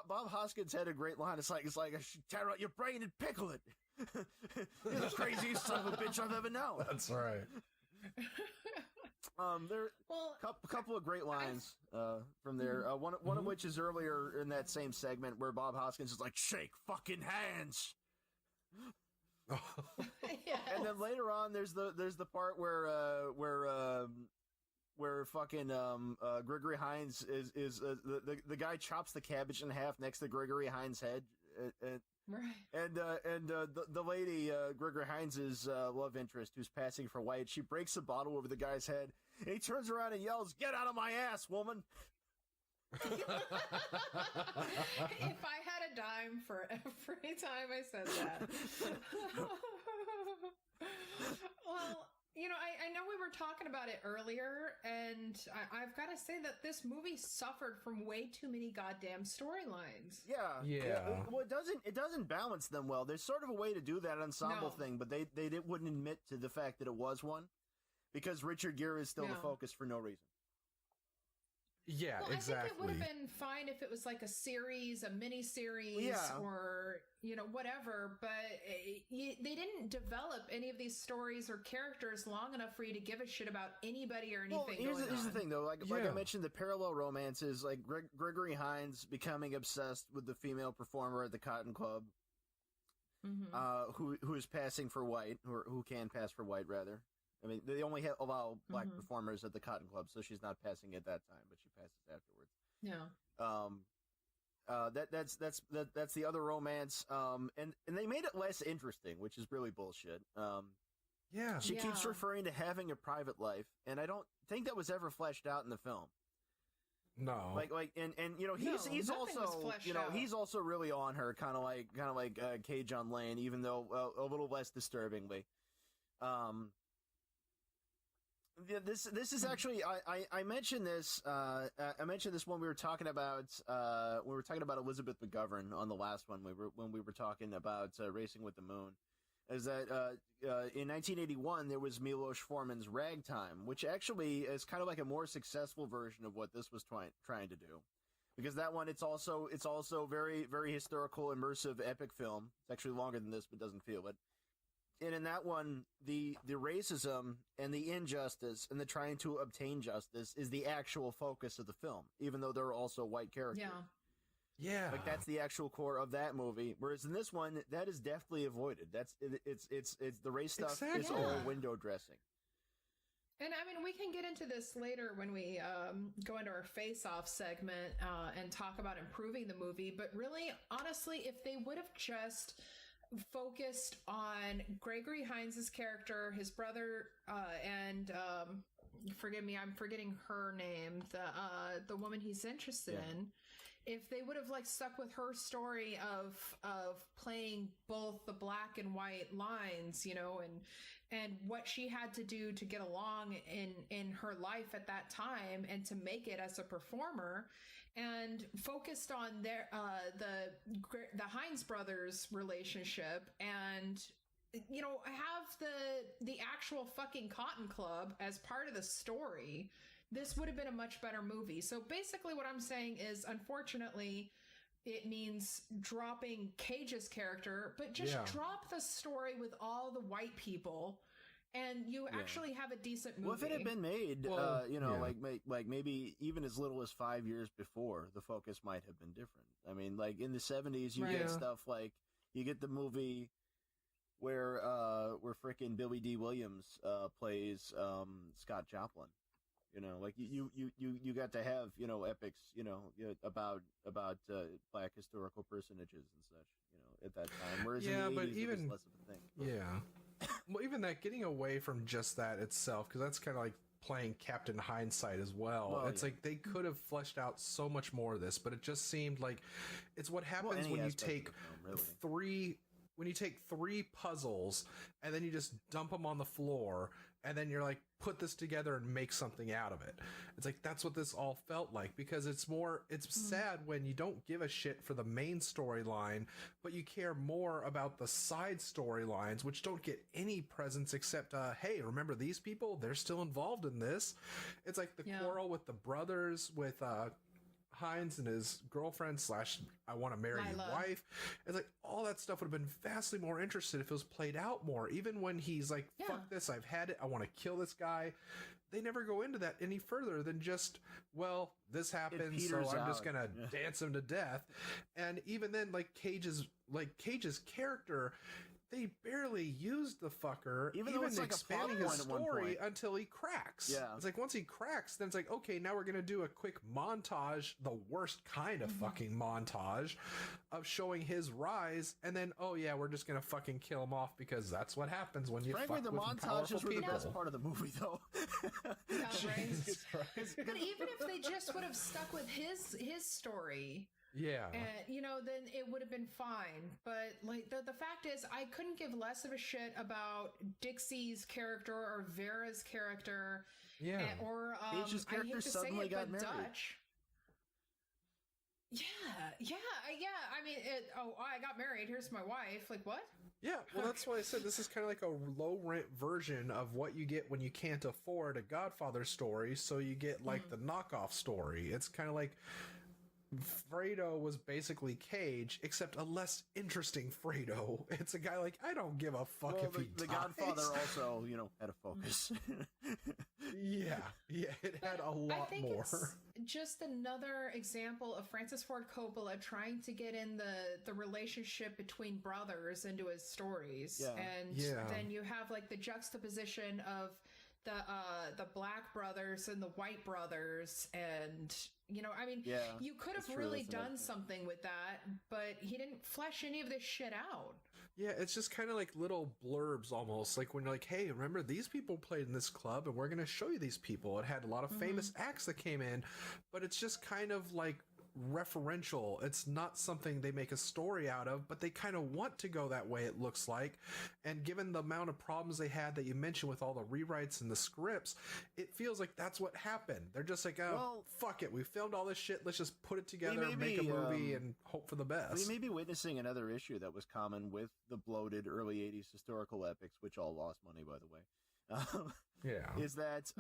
Speaker 3: Bob Hoskins had a great line. It's like I should tear out your brain and pickle it. You're the craziest son of a bitch I've ever known.
Speaker 4: That's right.
Speaker 3: There
Speaker 2: Well,
Speaker 3: a couple of great lines from there. One of which is earlier in that same segment where Bob Hoskins is like, "Shake fucking hands."
Speaker 2: yeah.
Speaker 3: And then later on, there's the part where fucking Gregory Hines is the guy chops the cabbage in half next to Gregory Hines' head.
Speaker 2: Right.
Speaker 3: And the lady, Gregory Hines' love interest, who's passing for white, she breaks a bottle over the guy's head, and he turns around and yells, "Get out of my ass, woman!"
Speaker 2: If I had a dime for every time I said that. Well, I know we were were talking about it earlier, and I've got to say that this movie suffered from way too many goddamn storylines.
Speaker 3: Yeah. Well, it doesn't balance them well. There's sort of a way to do that ensemble thing, but they wouldn't admit to the fact that it was one, because Richard Gere is still the focus for no reason.
Speaker 4: Yeah,
Speaker 2: well,
Speaker 4: exactly.
Speaker 2: I think it would have been fine if it was like a series, a mini-series, or, whatever, but they didn't develop any of these stories or characters long enough for you to give a shit about anybody or anything
Speaker 3: here's the thing, though. Like I mentioned, the parallel romances, like Gregory Hines becoming obsessed with the female performer at the Cotton Club, who is passing for white, or who can pass for white, rather. I mean, they only allow black performers at the Cotton Club, so she's not passing at that time, but she passes afterwards.
Speaker 2: Yeah.
Speaker 3: That's the other romance. And they made it less interesting, which is really bullshit. She keeps referring to having a private life, and I don't think that was ever fleshed out in the film.
Speaker 4: No.
Speaker 3: He's also, he's also really on her, kind of like Cage on Lane, even though a little less disturbingly. This is actually I mentioned this when we were talking about Elizabeth McGovern on the last one, when we were talking about Racing with the Moon, is that in 1981 there was Milos Forman's Ragtime, which actually is kind of like a more successful version of what this was trying to do, because that one it's also very, very historical, immersive, epic film. It's actually longer than this, but doesn't feel it. And in that one, the racism and the injustice and the trying to obtain justice is the actual focus of the film, even though there are also white characters.
Speaker 4: Yeah.
Speaker 3: Like, that's the actual core of that movie. Whereas in this one, that is definitely avoided. It's the race stuff is all window dressing.
Speaker 2: And I mean, we can get into this later when we go into our face-off segment and talk about improving the movie. But really, honestly, if they would have just focused on Gregory Hines' character, his brother, and forgive me, I'm forgetting her name, the woman he's interested in. If they would have stuck with her story of playing both the black and white lines, and what she had to do to get along in her life at that time and to make it as a performer, and focused on the Hines brothers relationship, and have the actual fucking Cotton Club as part of the story, this would have been a much better movie. So basically what I'm saying is, unfortunately, it means dropping Cage's character, but just drop the story with all the white people, and you actually have a decent movie.
Speaker 3: Well, if it had been made, like maybe even as little as 5 years before, the focus might have been different. I mean, like in the 70s, you get stuff like, you get the movie where frickin' Billy D. Williams plays Scott Joplin. Like you got to have epics about black historical personages and such at that time. Whereas in the 80s,
Speaker 4: but
Speaker 3: it
Speaker 4: even
Speaker 3: was less of a thing.
Speaker 4: Well, even that, getting away from just that itself, because that's kind of like playing Captain Hindsight as well. It's like they could have fleshed out so much more of this, but it just seemed like it's what happens when you take three puzzles and then you just dump them on the floor, and then you're like, put this together and make something out of it. It's like, that's what this all felt like, because it's sad when you don't give a shit for the main storyline, but you care more about the side storylines, which don't get any presence except, hey, remember these people? They're still involved in this. It's like the quarrel with the brothers, with Hines and his girlfriend / I want to marry your wife. It's like, all that stuff would have been vastly more interesting if it was played out more. Even when he's like, fuck this, I've had it, I want to kill this guy. They never go into that any further than just, well, this happened, so I'm just gonna dance him to death. And even then, like Cage's character, they barely used the fucker, even
Speaker 3: though it's like
Speaker 4: expanding his story until he cracks. It's like, once he cracks, then it's like, okay, now we're gonna do a quick montage, the worst kind of fucking montage, of showing his rise, and then, oh yeah, we're just gonna fucking kill him off, because that's what happens when you fuck with powerful people. Frankly, the montages were the
Speaker 3: best part of the movie, though.
Speaker 2: But even if they just would have stuck with his story,
Speaker 4: Yeah.
Speaker 2: And then it would have been fine. But like the fact is, I couldn't give less of a shit about Dixie's character or Vera's character.
Speaker 4: Yeah.
Speaker 2: Or
Speaker 3: Paige's
Speaker 2: I hate
Speaker 3: character
Speaker 2: to
Speaker 3: suddenly
Speaker 2: say it,
Speaker 3: got
Speaker 2: but
Speaker 3: married.
Speaker 2: Dutch. Yeah. I mean, I got married. Here's my wife. Like, what?
Speaker 4: Yeah, well, that's why I said this is kind of like a low-rent version of what you get when you can't afford a Godfather story, so you get, like, the knockoff story. It's kind of like Fredo was basically Cage, except a less interesting Fredo. It's a guy like, I don't give a fuck if he
Speaker 3: the
Speaker 4: dies.
Speaker 3: Godfather also, had a focus.
Speaker 4: Yeah, it had a lot
Speaker 2: I think
Speaker 4: more.
Speaker 2: It's just another example of Francis Ford Coppola trying to get in the relationship between brothers into his stories.
Speaker 3: Yeah.
Speaker 2: And then you have like the juxtaposition of the black brothers and the white brothers, and I mean, you could have really done something with that, but he didn't flesh any of this shit out.
Speaker 4: Yeah, it's just kind of like little blurbs almost. Like when you're like, hey, remember these people played in this club and we're going to show you these people. It had a lot of famous acts that came in, but it's just kind of like referential. It's not something they make a story out of, but they kind of want to go that way, it looks like. And given the amount of problems they had that you mentioned with all the rewrites and the scripts, it feels like that's what happened. They're just like, fuck it, we filmed all this shit, let's just put it together, make a movie, and hope for the best.
Speaker 3: We may be witnessing another issue that was common with the bloated early 80s historical epics, which all lost money, by the way. Is that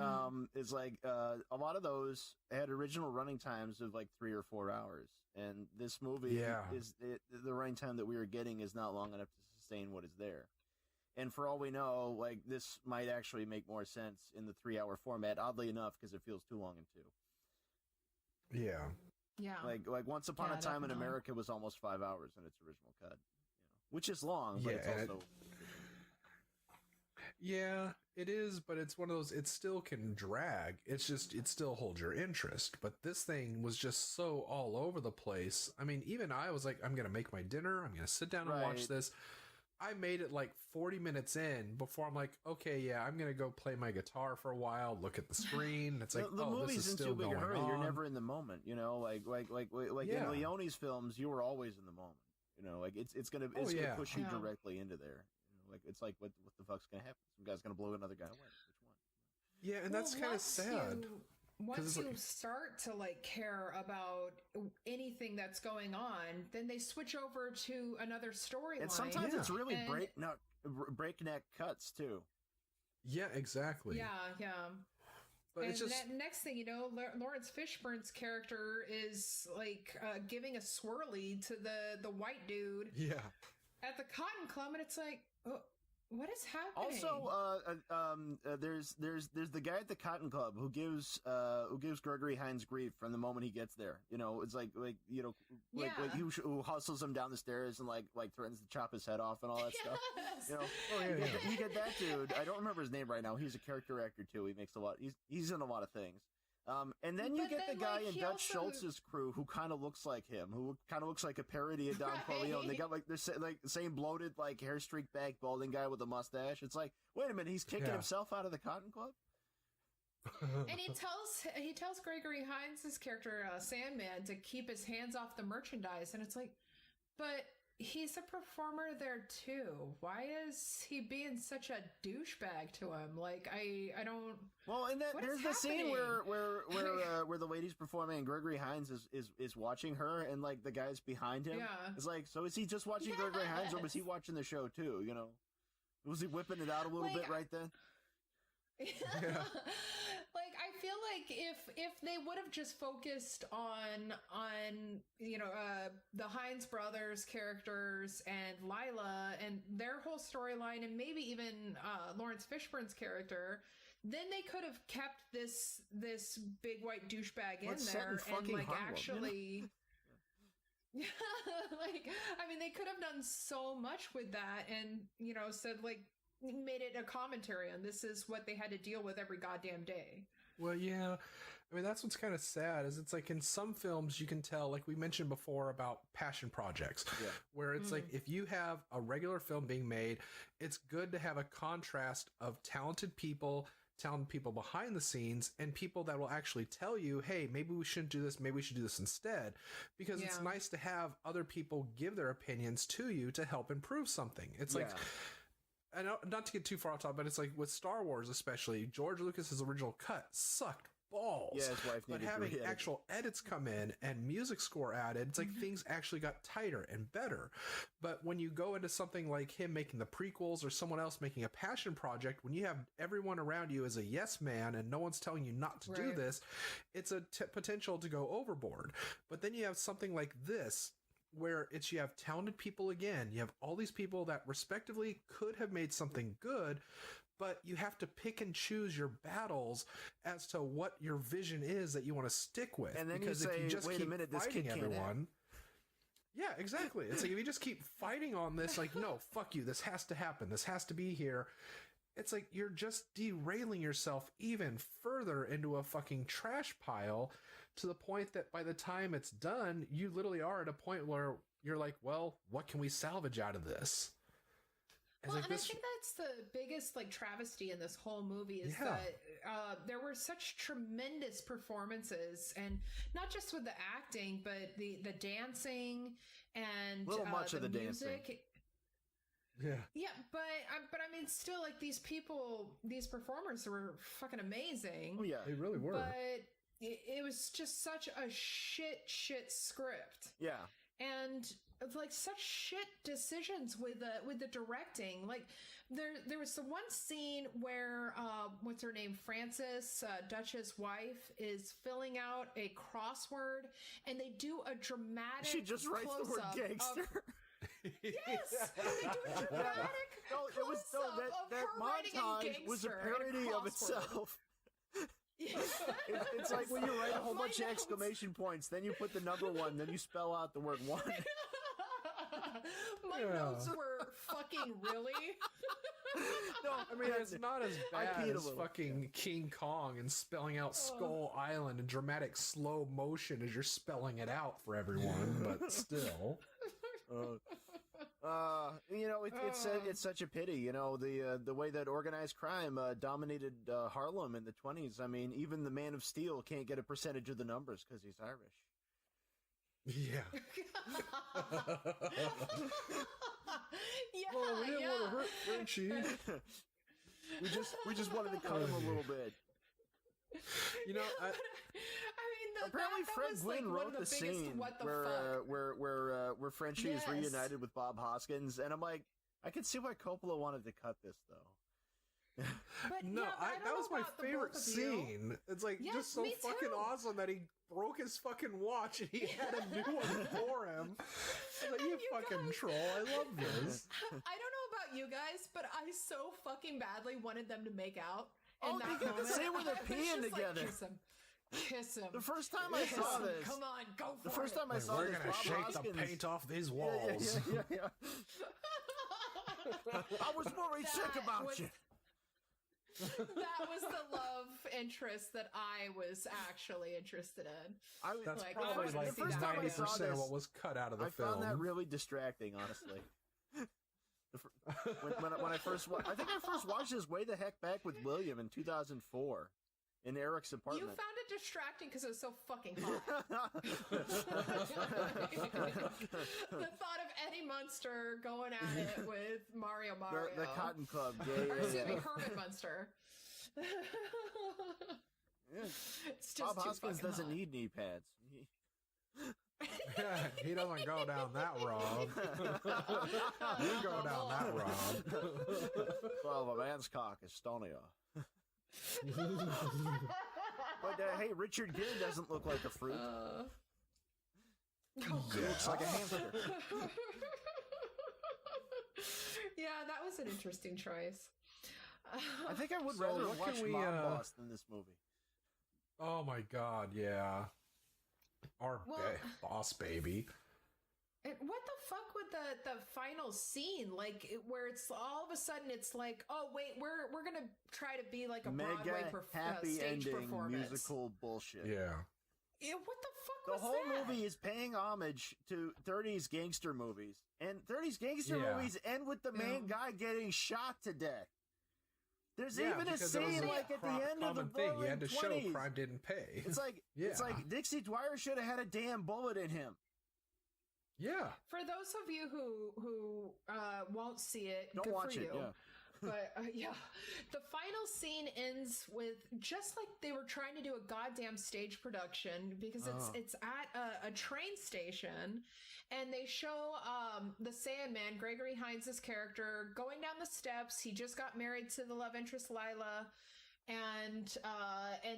Speaker 3: is like a lot of those had original running times of like 3 or 4 hours, and this movie the running time that we were getting is not long enough to sustain what is there. And for all we know, like this might actually make more sense in the 3-hour format, oddly enough, because it feels too long in 2.
Speaker 2: Yeah.
Speaker 3: Like Once Upon a Time in America was almost 5 hours in its original cut, which is long, but it's also.
Speaker 4: Yeah, it is, but it's one of those, it still can drag. It's just, it still holds your interest. But this thing was just so all over the place. I mean, even I was like, I'm going to make my dinner. I'm going to sit down and watch this. I made it like 40 minutes in before I'm like, okay, yeah, I'm going to go play my guitar for a while, look at the screen. It's like,
Speaker 3: the movie's
Speaker 4: this is
Speaker 3: in
Speaker 4: still
Speaker 3: too big a
Speaker 4: going
Speaker 3: hurry.
Speaker 4: on.
Speaker 3: You're never in the moment, like in Leone's films, you were always in the moment. Like it's gonna push you directly into there. Like it's like what the fuck's gonna happen? Some guy's gonna blow another guy away. Which one?
Speaker 4: Yeah, and that's kind of sad.
Speaker 2: Once you start to like care about anything that's going on, then they switch over to another storyline.
Speaker 3: And sometimes it's really breakneck cuts too.
Speaker 4: Yeah, exactly.
Speaker 2: Yeah.
Speaker 4: But
Speaker 2: and
Speaker 4: it's just
Speaker 2: next thing you know, Lawrence Fishburne's character is like giving a swirly to the white dude.
Speaker 4: Yeah.
Speaker 2: At the Cotton Club, and it's like, what is happening?
Speaker 3: Also, there's the guy at the Cotton Club who gives Gregory Hines grief from the moment he gets there. It's like who hustles him down the stairs and like threatens to chop his head off and all that stuff. You get that dude. I don't remember his name right now. He's a character actor too. He makes a lot. He's in a lot of things. And then you get the guy in Dutch Schultz's crew who kind of looks like him, who kind of looks like a parody of Don Corleone. They got like the same bloated, like hair streaked back, balding guy with a mustache. It's like, wait a minute, he's kicking himself out of the Cotton Club.
Speaker 2: And he tells Gregory Hines' character Sandman to keep his hands off the merchandise, and it's like, but he's a performer there too. Why is he being such a douchebag to him? Like I don't.
Speaker 3: Well, and there's the scene where the lady's performing and Gregory Hines is watching her, and like the guy's behind him.
Speaker 2: Yeah.
Speaker 3: It's like, so is he just watching Gregory Hines, or was he watching the show too? Was he whipping it out a little bit right then?
Speaker 2: Yeah. Like I feel like if they would have just focused on the Hines brothers characters and Lila and their whole storyline, and maybe even Lawrence Fishburne's character, then they could have kept this big white douchebag in there and like actually. Yeah, like I mean, they could have done so much with that, and said like made it a commentary on this is what they had to deal with every goddamn day.
Speaker 4: Well, yeah. I mean, that's what's kind of sad is it's like in some films you can tell, like we mentioned before about passion projects, where it's like if you have a regular film being made, it's good to have a contrast of talented people talented people behind the scenes and people that will actually tell you, hey, maybe we shouldn't do this, maybe we should do this instead, because it's nice to have other people give their opinions to you to help improve something. It's like, I know, not to get too far off topic, but it's like with Star Wars especially, George Lucas's original cut sucked balls.
Speaker 3: Yeah, his wife
Speaker 4: but
Speaker 3: needed
Speaker 4: having
Speaker 3: to
Speaker 4: actual edits come in and music score added, it's like things actually got tighter and better. But when you go into something like him making the prequels or someone else making a passion project, when you have everyone around you as a yes man and no one's telling you not to do this, it's a potential to go overboard. But then you have something like this, where you have talented people again. You have all these people that respectively could have made something good, but you have to pick and choose your battles as to what your vision is that you want to stick with.
Speaker 3: And then
Speaker 4: because
Speaker 3: you say,
Speaker 4: if you just
Speaker 3: wait
Speaker 4: keep
Speaker 3: a minute, this
Speaker 4: fighting
Speaker 3: kid can't
Speaker 4: everyone. Yeah, exactly. It's like if you just keep fighting on this, like, no, fuck you, this has to happen. This has to be here. It's like you're just derailing yourself even further into a fucking trash pile, to the point that by the time it's done, you literally are at a point where you're like, well, what can we salvage out of this?
Speaker 2: Well, and I think that's the biggest like travesty in this whole movie is that there were such tremendous performances, and not just with the acting, but the dancing and
Speaker 3: much of the
Speaker 2: music.
Speaker 3: dancing.
Speaker 2: Yeah, but I mean, still, like these performers were fucking amazing.
Speaker 3: Oh yeah,
Speaker 4: they really were.
Speaker 2: But it was just such a shit script.
Speaker 3: Yeah.
Speaker 2: And like such shit decisions with the directing. Like there was the one scene where what's her name, Frances, Dutch's wife, is filling out a crossword, and they do a dramatic.
Speaker 3: She just writes the word gangster.
Speaker 2: Yes, they do a dramatic.
Speaker 3: That montage was a parody of itself. It's like when you write a whole bunch of exclamation points, then you put the number 1, then you spell out the word 1.
Speaker 2: My notes were fucking really.
Speaker 4: No, I mean, it's not as bad as fucking King Kong and spelling out Skull Island in dramatic slow motion as you're spelling it out for everyone, but still.
Speaker 3: It's such a pity, the way that organized crime dominated Harlem in the 1920s. I mean, even the Man of Steel can't get a percentage of the numbers because he's Irish.
Speaker 4: Yeah.
Speaker 2: Well,
Speaker 4: we didn't want to hurt Frenchie.
Speaker 3: we just wanted to cut him a little bit.
Speaker 2: I mean,
Speaker 3: apparently Fred Gwynne wrote the scene where Frenchie is reunited with Bob Hoskins, and I'm like, I can see why Coppola wanted to cut this though.
Speaker 2: But
Speaker 4: that was my favorite scene. It's like just so fucking awesome that he broke his fucking watch and he had a new one for him. Like, you fucking guys, troll. I love this.
Speaker 2: I don't know about you guys, but I so fucking badly wanted them to make out.
Speaker 3: They get the scene where they're peeing together.
Speaker 2: Like, kiss him.
Speaker 3: The first time I saw this.
Speaker 2: Come on, go for it.
Speaker 3: The first time I saw
Speaker 4: we're
Speaker 3: this,
Speaker 4: gonna
Speaker 3: Bob
Speaker 4: shake
Speaker 3: Hoskins,
Speaker 4: the paint off these walls.
Speaker 3: Yeah. I was worried sick about you.
Speaker 2: That was the love interest that I was actually interested in.
Speaker 4: That's probably like 90% of what was cut out of the film.
Speaker 3: I found that really distracting, honestly. When I first watched this way the heck back with William in 2004 in Eric's apartment.
Speaker 2: You found it distracting because it was so fucking hot. The thought of Eddie Munster going at it with Mario.
Speaker 3: The Cotton Club.
Speaker 2: Herman Munster.
Speaker 3: It's just Bob Hoskins doesn't need knee pads.
Speaker 4: He doesn't go down that road. You go down that road.
Speaker 3: Well, a man's cock is stonier. But hey, Richard Gere doesn't look like a fruit. He looks like a hamster.
Speaker 2: Yeah, that was an interesting choice.
Speaker 3: I think I would rather watch Mob Boss than this movie.
Speaker 4: Oh my god, yeah. Our boss baby.
Speaker 2: And what the fuck with the final scene, like where it's all of a sudden it's like, oh wait, we're gonna try to be like a Broadway
Speaker 3: happy
Speaker 2: stage
Speaker 3: ending
Speaker 2: performance.
Speaker 3: Musical bullshit.
Speaker 4: Yeah.
Speaker 2: What the fuck was that?
Speaker 3: The whole movie is paying homage to 30s gangster movies, and 30s gangster movies end with the main guy getting shot to death. There's even a
Speaker 4: because it was
Speaker 3: scene like at the end of the
Speaker 4: thing. You had to show
Speaker 3: 20s.
Speaker 4: crime didn't pay.
Speaker 3: It's like Dixie Dwyer should have had a damn bullet in him.
Speaker 4: Yeah.
Speaker 2: For those of you who won't see it,
Speaker 3: Don't
Speaker 2: good
Speaker 3: watch
Speaker 2: for
Speaker 3: it.
Speaker 2: you.
Speaker 3: Yeah.
Speaker 2: But yeah, the final scene ends with just like they were trying to do a goddamn stage production because it's at a train station, and they show the Sandman, Gregory Hines' character, going down the steps. He just got married to the love interest Lila. And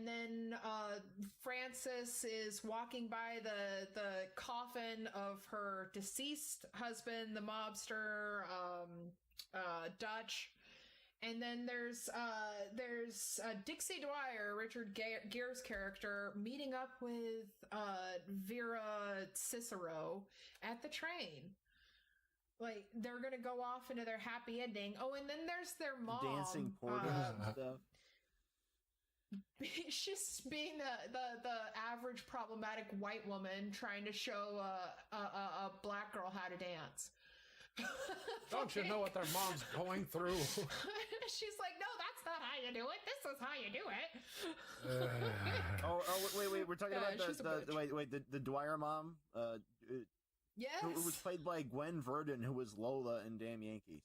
Speaker 2: then Frances is walking by the coffin of her deceased husband, the mobster, Dutch. And then there's Dixie Dwyer, Richard Gere's character, meeting up with Vera Cicero at the train. Like, they're gonna go off into their happy ending. Oh, and then there's their mom,
Speaker 3: Dancing porters and stuff.
Speaker 2: She's being the average problematic white woman trying to show a black girl how to dance.
Speaker 4: Don't you know what their mom's going through?
Speaker 2: She's like, no, that's not how you do it. This is how you do it.
Speaker 3: Wait, we're talking about the Dwyer mom?
Speaker 2: Yes.
Speaker 3: Who was played by Gwynne Verdon, who was Lola in Damn Yankees,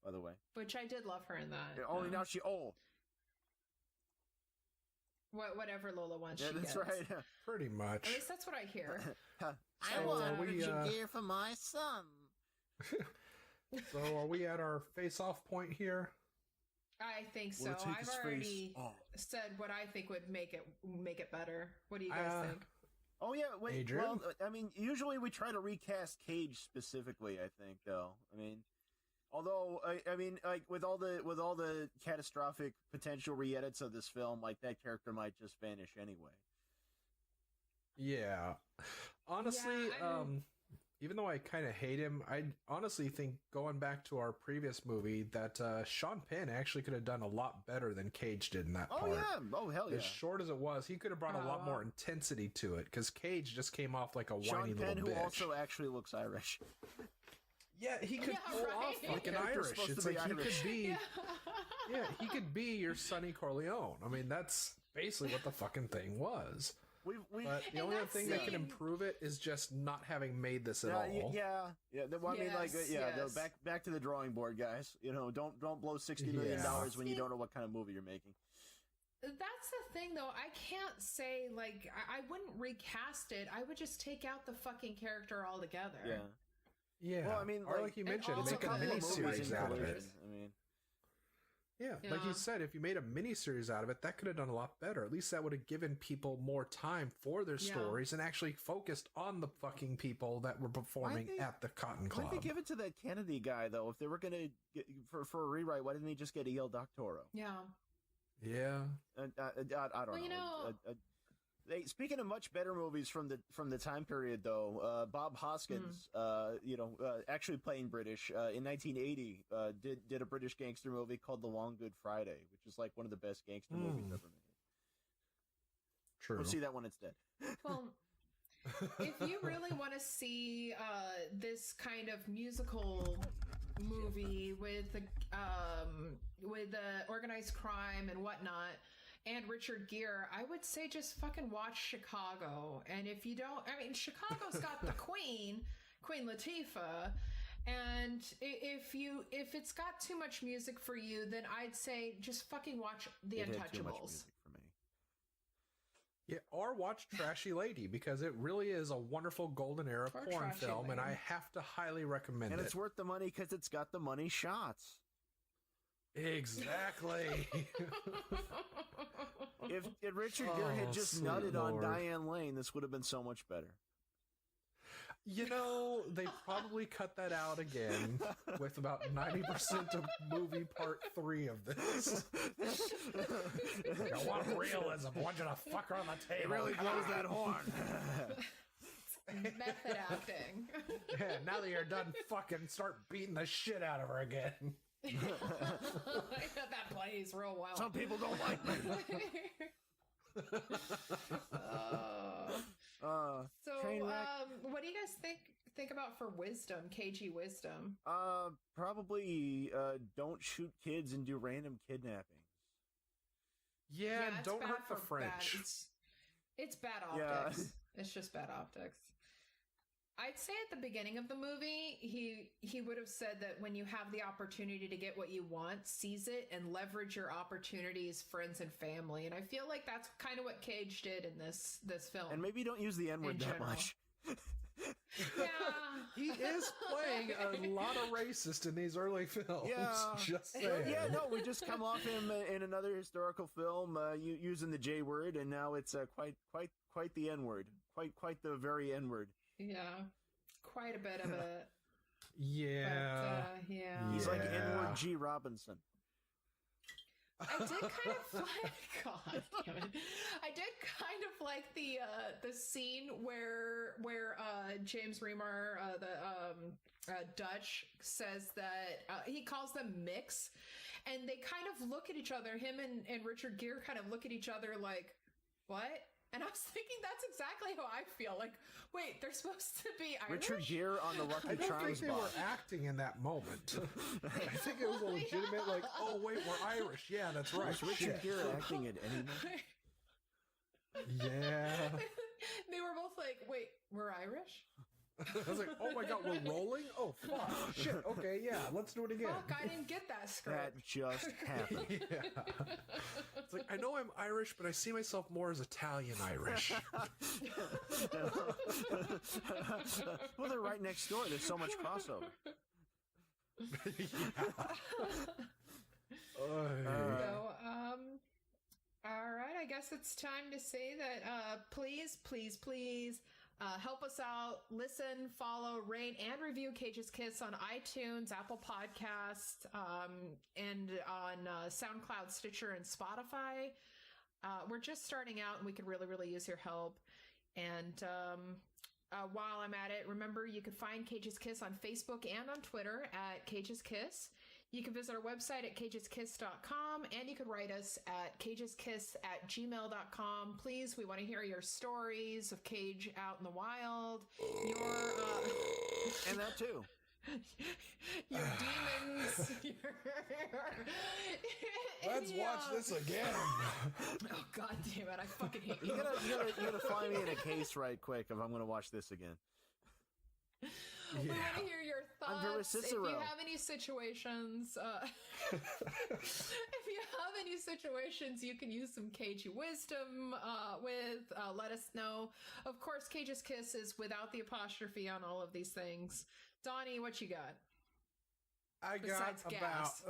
Speaker 3: by the way.
Speaker 2: Which I did love her in that.
Speaker 3: Only now
Speaker 2: whatever Lola wants,
Speaker 3: yeah,
Speaker 2: she
Speaker 3: that's
Speaker 2: gets.
Speaker 3: right.
Speaker 4: Pretty much.
Speaker 2: At least that's what I hear.
Speaker 3: I want Richard Gere for my son.
Speaker 4: So are we at our face-off point here?
Speaker 2: I think so.
Speaker 3: We'll take
Speaker 2: I've
Speaker 3: his
Speaker 2: already
Speaker 3: face off.
Speaker 2: said what I think would make it better. What do you guys think?
Speaker 3: Oh yeah, wait.
Speaker 4: Adrian?
Speaker 3: Well, I mean, usually we try to recast Cage specifically. I think, though. I mean, although I mean, like with all the catastrophic potential re-edits of this film, like that character might just vanish anyway.
Speaker 4: Yeah. Honestly, even though I kind of hate him, I honestly think going back to our previous movie that Sean Penn actually could have done a lot better than Cage did in that part.
Speaker 3: Oh yeah. Oh hell yeah.
Speaker 4: As short as it was, he could have brought a lot more intensity to it because Cage just came off like a whiny
Speaker 3: Sean
Speaker 4: little
Speaker 3: Penn,
Speaker 4: bitch.
Speaker 3: who also actually looks Irish.
Speaker 4: Yeah, he could pull off like an
Speaker 3: Character's
Speaker 4: Irish.
Speaker 3: supposed
Speaker 4: It's
Speaker 3: to be
Speaker 4: like he
Speaker 3: Irish.
Speaker 4: could be. Yeah, he could be your Sonny Corleone. I mean, that's basically what the fucking thing was. But the only other thing that can improve it is just not having made this at all.
Speaker 3: Yeah. Well, I mean, like,
Speaker 2: Yes.
Speaker 3: back to the drawing board, guys. You know, don't blow $60 million when you don't know what kind of movie you're making.
Speaker 2: That's the thing, though. I can't say, like, I wouldn't recast it. I would just take out the fucking character altogether.
Speaker 3: Yeah.
Speaker 4: Yeah.
Speaker 3: Well, I mean,
Speaker 4: or like you mentioned,
Speaker 2: also
Speaker 4: make a
Speaker 2: couple of
Speaker 4: miniseries out of it.
Speaker 3: I mean,
Speaker 4: Yeah, like you said, if you made a miniseries out of it, that could have done a lot better. At least that would have given people more time for their stories and actually focused on the fucking people that were performing at the Cotton Club.
Speaker 3: Why'd they give it to that Kennedy guy, though? If they were going to get for a rewrite, why didn't they just get E.L. Doctorow?
Speaker 2: Yeah.
Speaker 3: I don't know. Speaking of much better movies from the time period, though, Bob Hoskins, actually playing British in 1980, did a British gangster movie called The Long Good Friday, which is like one of the best gangster movies ever made.
Speaker 4: True.
Speaker 3: We'll see that one instead.
Speaker 2: Well, if you really want to see this kind of musical movie with the organized crime and whatnot, and Richard Gere, I would say just fucking watch Chicago. And if you don't, I mean, Chicago's got the Queen Latifah, and if it's got too much music for you, then I'd say just fucking watch The
Speaker 3: It had too much
Speaker 2: Untouchables.
Speaker 3: music for me.
Speaker 4: Yeah, or watch Trashy Lady, because it really is a wonderful golden era
Speaker 2: Or
Speaker 4: porn
Speaker 2: Trashy
Speaker 4: film, and
Speaker 2: Lady.
Speaker 4: I have to highly recommend
Speaker 3: And
Speaker 4: it.
Speaker 3: it's worth the money because it's got the money shots.
Speaker 4: Exactly.
Speaker 3: If Richard Gere had just
Speaker 4: sweet
Speaker 3: nutted on
Speaker 4: Lord.
Speaker 3: Diane Lane, this would have been so much better.
Speaker 4: You know, they probably cut that out again with about 90% of movie part 3 of this. Like, I want realism. I want you to fuck her on the
Speaker 3: It
Speaker 4: table.
Speaker 3: really blows that horn.
Speaker 2: Method acting.
Speaker 4: Yeah, now that you're done fucking, start beating the shit out of her again.
Speaker 2: That plays real well.
Speaker 3: Some people don't like me.
Speaker 2: So,
Speaker 3: Train wreck.
Speaker 2: what do you guys think think about for wisdom, cagey wisdom?
Speaker 3: Probably don't shoot kids and do random kidnappings.
Speaker 4: Yeah,
Speaker 2: it's
Speaker 4: don't
Speaker 2: bad
Speaker 4: hurt the
Speaker 2: for bad-
Speaker 4: French.
Speaker 2: It's bad
Speaker 3: Yeah.
Speaker 2: optics. It's just bad optics. I'd say at the beginning of the movie, he would have said that when you have the opportunity to get what you want, seize it and leverage your opportunities, friends and family. And I feel like that's kind of what Cage did in this film.
Speaker 3: And maybe don't use the N-word
Speaker 2: In
Speaker 3: that
Speaker 2: general.
Speaker 3: much.
Speaker 2: Yeah.
Speaker 4: He is playing a lot of racist in these early films.
Speaker 3: Yeah.
Speaker 4: Just saying.
Speaker 3: Yeah, no, we just come off him in another historical film using the J word, and now it's quite the N-word. Quite the very N-word.
Speaker 2: Yeah. Quite a bit of it.
Speaker 4: Yeah.
Speaker 2: But, yeah.
Speaker 3: He's like
Speaker 4: Yeah.
Speaker 3: N-word G. Robinson.
Speaker 2: I did kind of like God damn it. I did kind of like the scene where James Remar, the Dutch, says that he calls them mix, and they kind of look at each other. Him and Richard Gere kind of look at each other like, what? And I was thinking that's exactly how I feel. Like, wait, they're supposed to be Irish?
Speaker 3: Richard Gere on the
Speaker 4: I
Speaker 3: Lucky
Speaker 4: don't think
Speaker 3: Charms
Speaker 4: they
Speaker 3: box.
Speaker 4: were acting in that moment. I think it was a legitimate, like, oh, wait, we're Irish. Yeah, that's right.
Speaker 3: Was Richard
Speaker 4: Shit.
Speaker 3: Gere acting at any moment?
Speaker 4: Yeah.
Speaker 2: They were both like, wait, we're Irish?
Speaker 4: I was like, oh my god, we're rolling? Oh, fuck. Shit. Okay, yeah, let's do it again.
Speaker 2: Fuck, I didn't get that script.
Speaker 3: That just happened.
Speaker 4: Yeah. It's like, I know I'm Irish, but I see myself more as Italian Irish.
Speaker 3: Well, they're right next door. There's so much crossover.
Speaker 2: So, all right, I guess it's time to say that, please, help us out. Listen, follow, rate, and review Cage's Kiss on iTunes, Apple Podcasts, and on SoundCloud, Stitcher, and Spotify. We're just starting out, and we could really, really use your help. And while I'm at it, remember you can find Cage's Kiss on Facebook and on Twitter at Cage's Kiss. You can visit our website at cageskiss.com, and you can write us at cageskiss@gmail.com. Please, we want to hear your stories of Cage out in the wild,
Speaker 3: And that too.
Speaker 2: your demons.
Speaker 4: Let's watch this again.
Speaker 2: Oh, God damn it. I fucking hate
Speaker 3: You
Speaker 2: you.
Speaker 3: gotta find me in a case right quick if I'm gonna watch this again.
Speaker 2: We want to hear your
Speaker 3: I'm very
Speaker 2: thoughts. If
Speaker 3: Cicero.
Speaker 2: you have any situations, you can use some cagey wisdom with. Let us know. Of course, Cage's Kiss is without the apostrophe on all of these things. Donnie, what you got?
Speaker 4: I got
Speaker 2: Besides gas.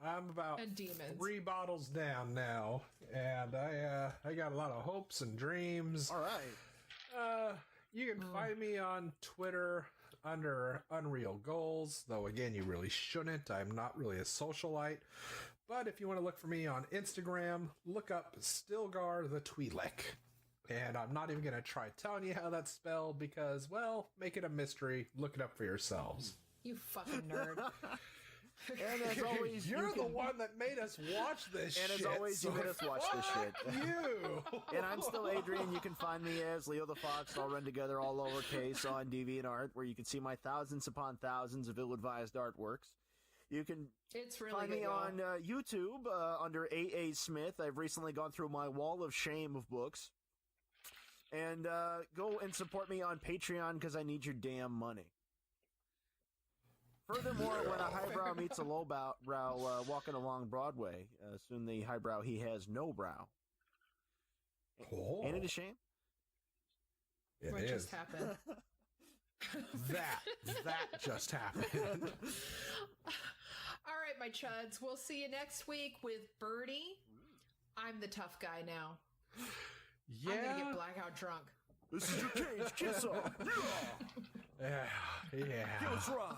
Speaker 4: I'm about
Speaker 2: And demons.
Speaker 4: 3 bottles down now, and I got a lot of hopes and dreams.
Speaker 3: All right.
Speaker 4: You can find me on Twitter under Unreal Goals, though again, you really shouldn't. I'm not really a socialite. But if you want to look for me on Instagram, look up Stilgar the Twi'lek. And I'm not even going to try telling you how that's spelled because, well, make it a mystery. Look it up for yourselves.
Speaker 2: You fucking nerd.
Speaker 3: And as always,
Speaker 4: You're
Speaker 3: you
Speaker 4: the
Speaker 3: can-
Speaker 4: one that made us watch this
Speaker 3: And
Speaker 4: shit.
Speaker 3: as always, you
Speaker 4: so
Speaker 3: made us watch this shit.
Speaker 4: fuck you.
Speaker 3: And I'm still Adrian. You can find me as Leo the Fox, all run together, all lowercase on DeviantArt, where you can see my thousands upon thousands of ill-advised artworks. You can
Speaker 2: It's really
Speaker 3: find
Speaker 2: good.
Speaker 3: me
Speaker 2: y'all.
Speaker 3: on YouTube under A.A. Smith. I've recently gone through my wall of shame of books. And go and support me on Patreon because I need your damn money. Furthermore, when a highbrow meets a lowbrow walking along Broadway, soon the highbrow, he has no brow.
Speaker 4: Cool.
Speaker 3: Ain't it a shame?
Speaker 4: It
Speaker 2: What
Speaker 4: is.
Speaker 2: just happened?
Speaker 4: That just happened.
Speaker 2: All right, my chuds. We'll see you next week with Birdie. I'm the tough guy now.
Speaker 4: Yeah.
Speaker 2: I'm gonna get blackout drunk.
Speaker 3: This is your Cage Kiss Off.
Speaker 4: Yeah.
Speaker 3: Let's ride.